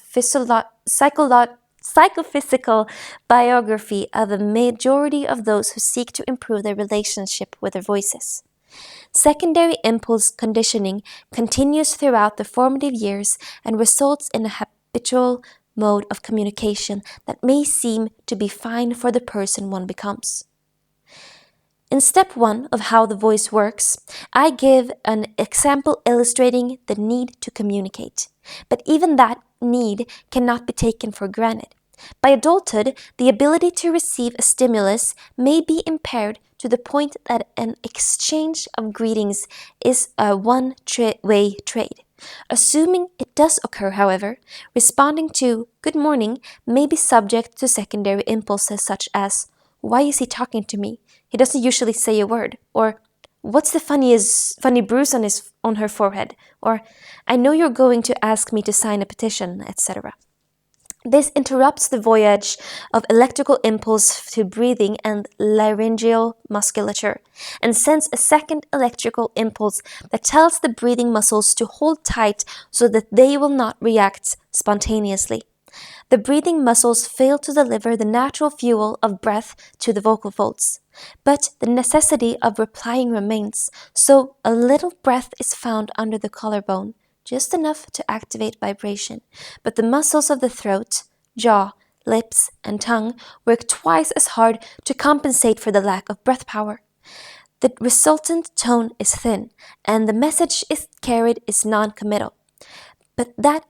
psychophysical biography of a majority of those who seek to improve their relationship with their voices. Secondary impulse conditioning continues throughout the formative years and results in a habitual mode of communication that may seem to be fine for the person one becomes. In step 1 of how the voice works, I give an example illustrating the need to communicate. But even that need cannot be taken for granted. By adulthood, the ability to receive a stimulus may be impaired to the point that an exchange of greetings is a one-way trade. Assuming it does occur, however, responding to "good morning" may be subject to secondary impulses such as "why is he talking to me? He doesn't usually say a word," or "what's the funny bruise on her forehead?" or "I know you're going to ask me to sign a petition," etc. This interrupts the voyage of electrical impulse to breathing and laryngeal musculature, and sends a second electrical impulse that tells the breathing muscles to hold tight so that they will not react spontaneously. The breathing muscles fail to deliver the natural fuel of breath to the vocal folds, but the necessity of replying remains, so a little breath is found under the collarbone, just enough to activate vibration, but the muscles of the throat, jaw, lips, and tongue work twice as hard to compensate for the lack of breath power. The resultant tone is thin, and the message carried is non-committal. But that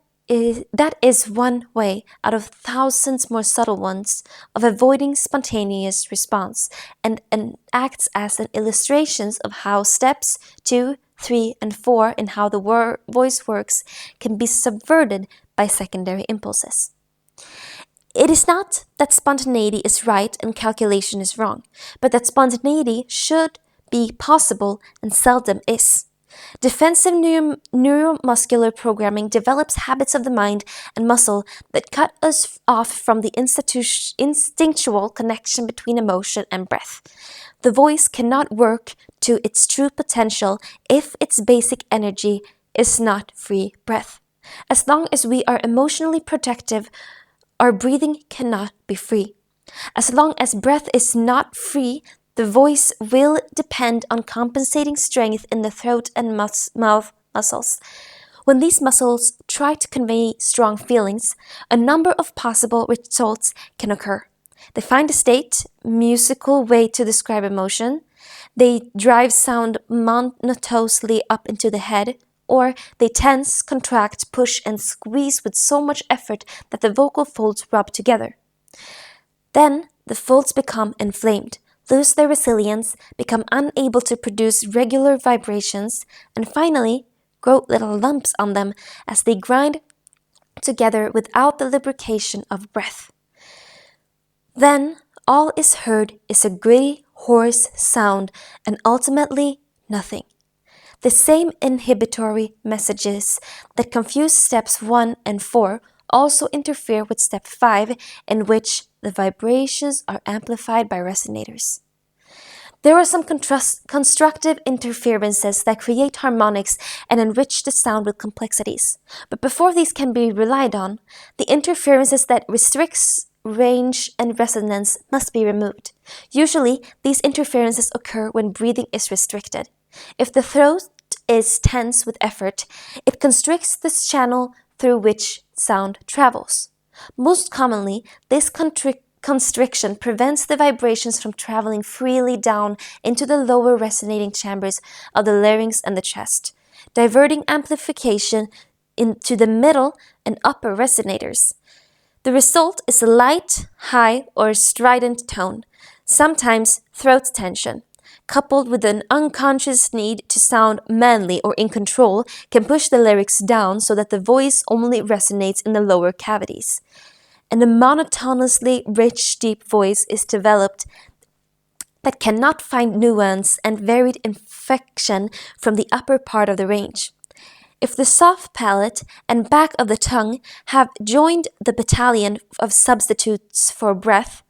is one way out of thousands more subtle ones of avoiding spontaneous response, and acts as an illustration of how steps 2, 3, and 4 in how the voice works can be subverted by secondary impulses. It is not that spontaneity is right and calculation is wrong, but that spontaneity should be possible and seldom is. Defensive neuromuscular programming develops habits of the mind and muscle that cut us off from the instinctual connection between emotion and breath. The voice cannot work to its true potential if its basic energy is not free breath. As long as we are emotionally protective, our breathing cannot be free. As long as breath is not free, the voice will depend on compensating strength in the throat and mouth muscles. When these muscles try to convey strong feelings, a number of possible results can occur. They find a state, musical way to describe emotion. They drive sound monotonously up into the head, or they tense, contract, push, and squeeze with so much effort that the vocal folds rub together. Then the folds become inflamed, lose their resilience, become unable to produce regular vibrations, and finally grow little lumps on them as they grind together without the lubrication of breath. Then all is heard is a gritty, hoarse sound and ultimately nothing. The same inhibitory messages that confuse steps 1 and 4 also interfere with step 5, in which the vibrations are amplified by resonators. There are some constructive interferences that create harmonics and enrich the sound with complexities. But before these can be relied on, the interferences that restricts range and resonance must be removed. Usually, these interferences occur when breathing is restricted. If the throat is tense with effort, it constricts the channel through which sound travels. Most commonly, this constriction prevents the vibrations from traveling freely down into the lower resonating chambers of the larynx and the chest, diverting amplification into the middle and upper resonators. The result is a light, high, or strident tone, sometimes throat tension, coupled with an unconscious need to sound manly or in control, can push the larynx down so that the voice only resonates in the lower cavities. And a monotonously rich, deep voice is developed that cannot find nuance and varied inflection from the upper part of the range. If the soft palate and back of the tongue have joined the battalion of substitutes for breath,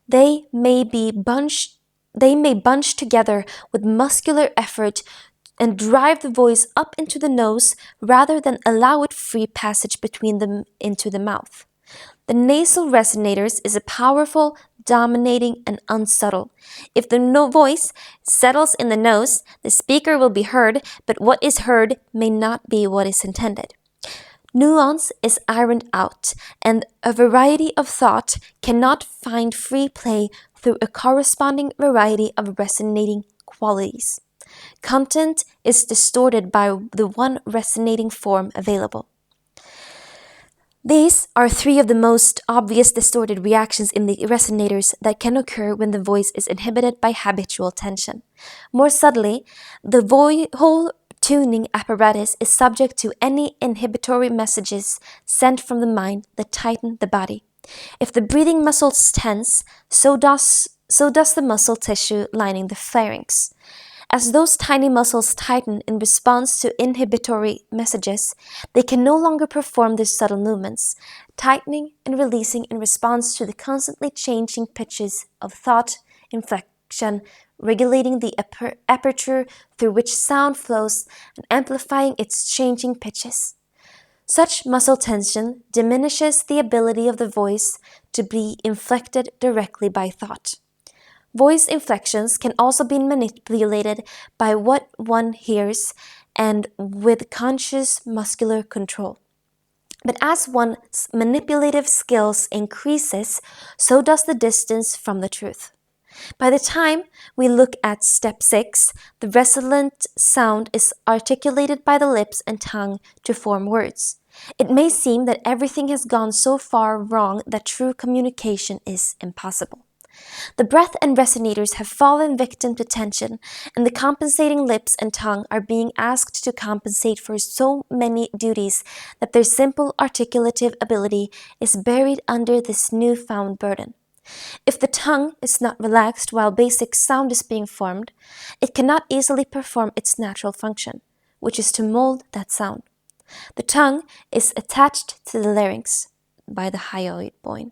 they may bunch together with muscular effort and drive the voice up into the nose rather than allow it free passage between them into the mouth. The nasal resonators is a powerful, dominating, and unsubtle. If the voice settles in the nose, the speaker will be heard, but what is heard may not be what is intended. Nuance is ironed out, and a variety of thought cannot find free play through a corresponding variety of resonating qualities. Content is distorted by the one resonating form available. These are three of the most obvious distorted reactions in the resonators that can occur when the voice is inhibited by habitual tension. More subtly, the whole tuning apparatus is subject to any inhibitory messages sent from the mind that tighten the body. If the breathing muscles tense, so does the muscle tissue lining the pharynx. As those tiny muscles tighten in response to inhibitory messages, they can no longer perform their subtle movements, tightening and releasing in response to the constantly changing pitches of thought, inflection, regulating the aperture through which sound flows and amplifying its changing pitches. Such muscle tension diminishes the ability of the voice to be inflected directly by thought. Voice inflections can also be manipulated by what one hears and with conscious muscular control. But as one's manipulative skills increases, so does the distance from the truth. By the time we look at step 6, the resonant sound is articulated by the lips and tongue to form words. It may seem that everything has gone so far wrong that true communication is impossible. The breath and resonators have fallen victim to tension, and the compensating lips and tongue are being asked to compensate for so many duties that their simple articulative ability is buried under this newfound burden. If the tongue is not relaxed while basic sound is being formed, it cannot easily perform its natural function, which is to mold that sound. The tongue is attached to the larynx by the hyoid bone,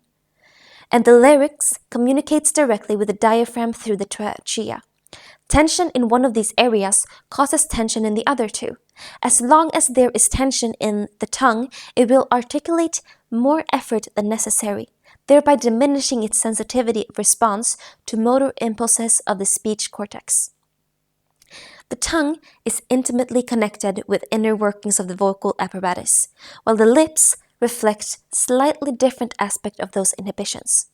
and the larynx communicates directly with the diaphragm through the trachea. Tension in one of these areas causes tension in the other two. As long as there is tension in the tongue, it will articulate more effort than necessary, thereby diminishing its sensitivity response to motor impulses of the speech cortex. The tongue is intimately connected with inner workings of the vocal apparatus, while the lips reflect slightly different aspects of those inhibitions.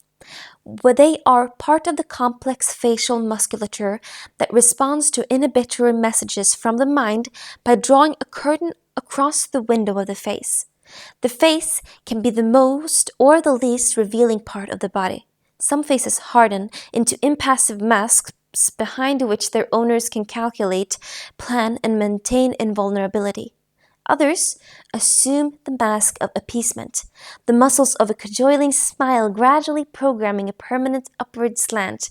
Where they are part of the complex facial musculature that responds to inhibitory messages from the mind by drawing a curtain across the window of the face. The face can be the most or the least revealing part of the body. Some faces harden into impassive masks behind which their owners can calculate, plan, and maintain invulnerability. Others assume the mask of appeasement, the muscles of a cajoling smile gradually programming a permanent upward slant.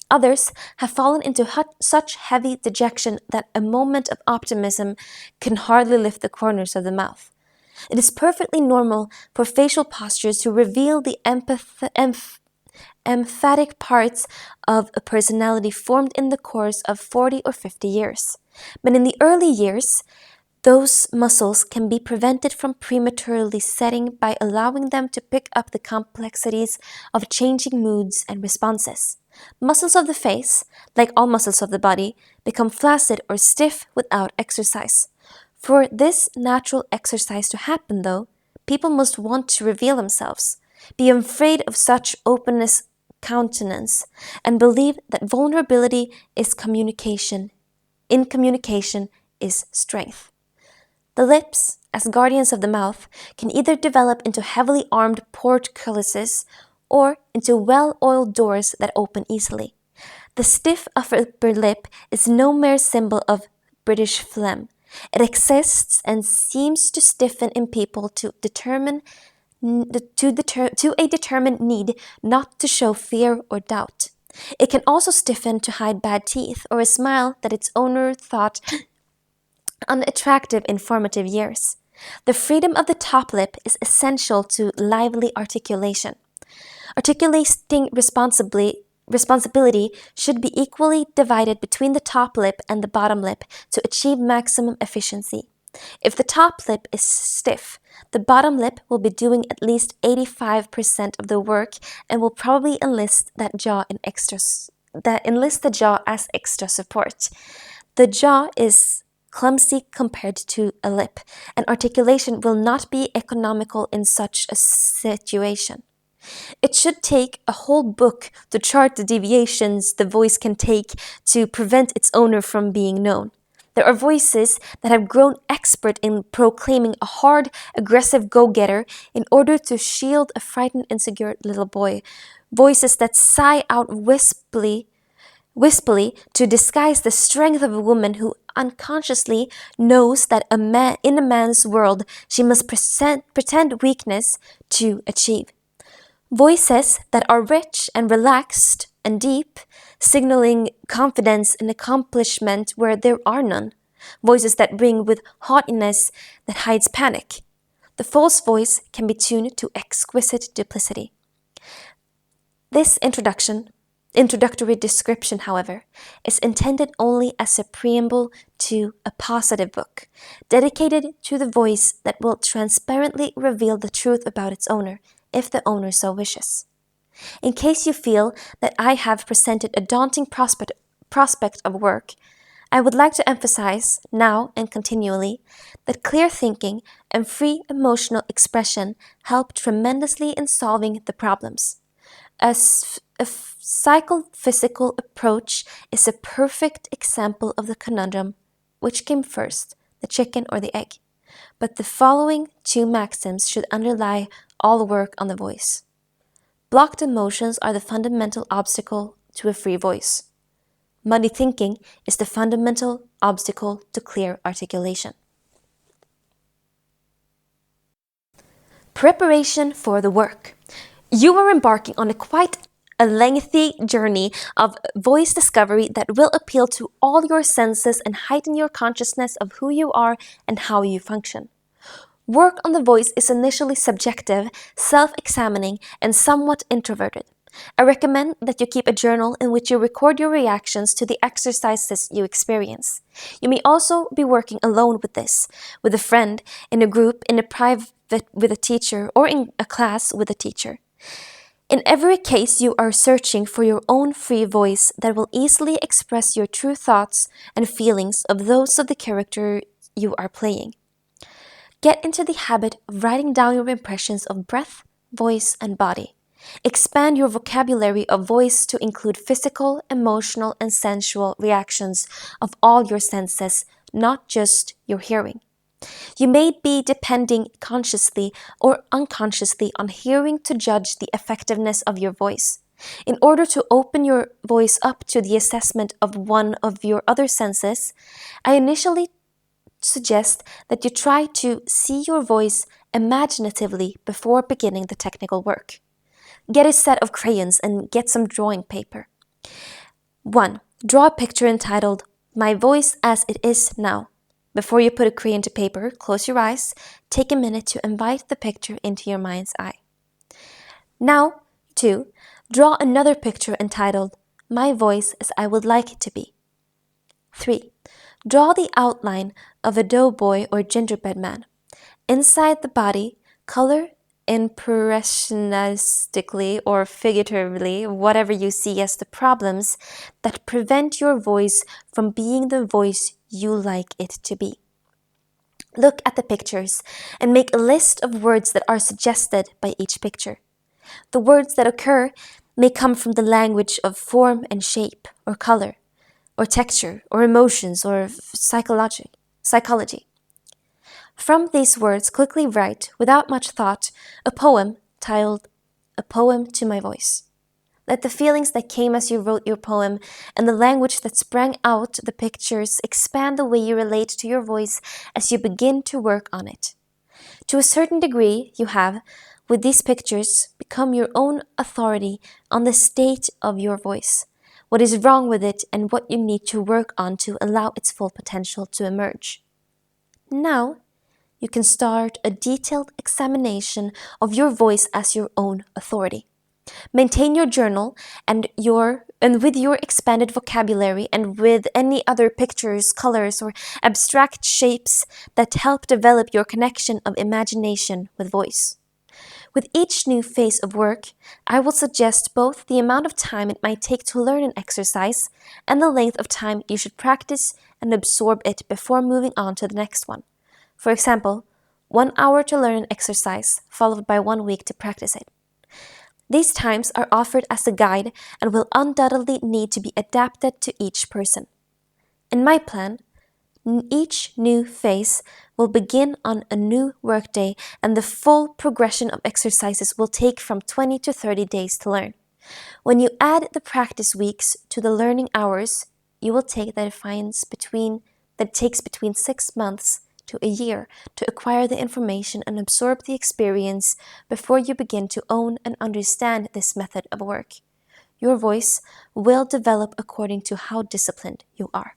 Others have fallen into such heavy dejection that a moment of optimism can hardly lift the corners of the mouth. It is perfectly normal for facial postures to reveal the emphatic parts of a personality formed in the course of 40 or 50 years. But in the early years, those muscles can be prevented from prematurely setting by allowing them to pick up the complexities of changing moods and responses. Muscles of the face, like all muscles of the body, become flaccid or stiff without exercise. For this natural exercise to happen, though, people must want to reveal themselves, be afraid of such openness countenance, and believe that vulnerability is communication. In communication is strength. The lips, as guardians of the mouth, can either develop into heavily armed portcullises or into well-oiled doors that open easily. The stiff upper lip is no mere symbol of British phlegm. It exists and seems to stiffen in people to a determined need not to show fear or doubt. It can also stiffen to hide bad teeth or a smile that its owner thought unattractive in formative years. The freedom of the top lip is essential to lively articulation. Articulating responsibility should be equally divided between the top lip and the bottom lip to achieve maximum efficiency. If the top lip is stiff, the bottom lip will be doing at least 85% of the work and will probably enlist the jaw as extra support. The jaw is clumsy compared to a lip, and articulation will not be economical in such a situation. It should take a whole book to chart the deviations the voice can take to prevent its owner from being known. There are voices that have grown expert in proclaiming a hard, aggressive go-getter in order to shield a frightened, insecure little boy. Voices that sigh out wispily to disguise the strength of a woman who unconsciously knows that in a man's world she must pretend weakness to achieve. Voices that are rich and relaxed and deep, signaling confidence and accomplishment where there are none. Voices that ring with haughtiness that hides panic. The false voice can be tuned to exquisite duplicity. This introductory description, however, is intended only as a preamble to a positive book, dedicated to the voice that will transparently reveal the truth about its owner, if the owner so wishes. In case you feel that I have presented a daunting prospect of work, I would like to emphasize, now and continually, that clear thinking and free emotional expression help tremendously in solving the problems. A psychophysical approach is a perfect example of the conundrum: which came first, the chicken or the egg? But the following two maxims should underlie all work on the voice. Blocked emotions are the fundamental obstacle to a free voice. Muddy thinking is the fundamental obstacle to clear articulation. Preparation for the work. You are embarking on quite a lengthy journey of voice discovery that will appeal to all your senses and heighten your consciousness of who you are and how you function. Work on the voice is initially subjective, self-examining, and somewhat introverted. I recommend that you keep a journal in which you record your reactions to the exercises you experience. You may also be working alone with this, with a friend, in a group, in a private with a teacher, or in a class with a teacher. In every case, you are searching for your own free voice that will easily express your true thoughts and feelings of those of the character you are playing. Get into the habit of writing down your impressions of breath, voice, and body. Expand your vocabulary of voice to include physical, emotional, and sensual reactions of all your senses, not just your hearing. You may be depending consciously or unconsciously on hearing to judge the effectiveness of your voice. In order to open your voice up to the assessment of one of your other senses, I initially suggest that you try to see your voice imaginatively before beginning the technical work. Get a set of crayons and get some drawing paper. 1. Draw a picture entitled, "My Voice as It Is Now." Before you put a crayon to paper, close your eyes, take a minute to invite the picture into your mind's eye. Now, 2. Draw another picture entitled, "My Voice as I Would Like It to Be." 3. Draw the outline of a doughboy or gingerbread man. Inside the body, color impressionistically or figuratively whatever you see as the problems that prevent your voice from being the voice you like it to be. Look at the pictures and make a list of words that are suggested by each picture. The words that occur may come from the language of form and shape, or color, or texture, or emotions, or psychology. From these words, quickly write, without much thought, a poem titled "A Poem to My Voice." Let the feelings that came as you wrote your poem and the language that sprang out the pictures expand the way you relate to your voice as you begin to work on it. To a certain degree, you have, with these pictures, become your own authority on the state of your voice, what is wrong with it, and what you need to work on to allow its full potential to emerge. Now, you can start a detailed examination of your voice as your own authority. Maintain your journal and with your expanded vocabulary and with any other pictures, colors, or abstract shapes that help develop your connection of imagination with voice. With each new phase of work, I will suggest both the amount of time it might take to learn an exercise and the length of time you should practice and absorb it before moving on to the next one. For example, 1 hour to learn an exercise, followed by 1 week to practice it. These times are offered as a guide and will undoubtedly need to be adapted to each person. In my plan, each new phase will begin on a new workday, and the full progression of exercises will take from 20 to 30 days to learn. When you add the practice weeks to the learning hours, you will take that it takes between 6 months to a year to acquire the information and absorb the experience before you begin to own and understand this method of work. Your voice will develop according to how disciplined you are.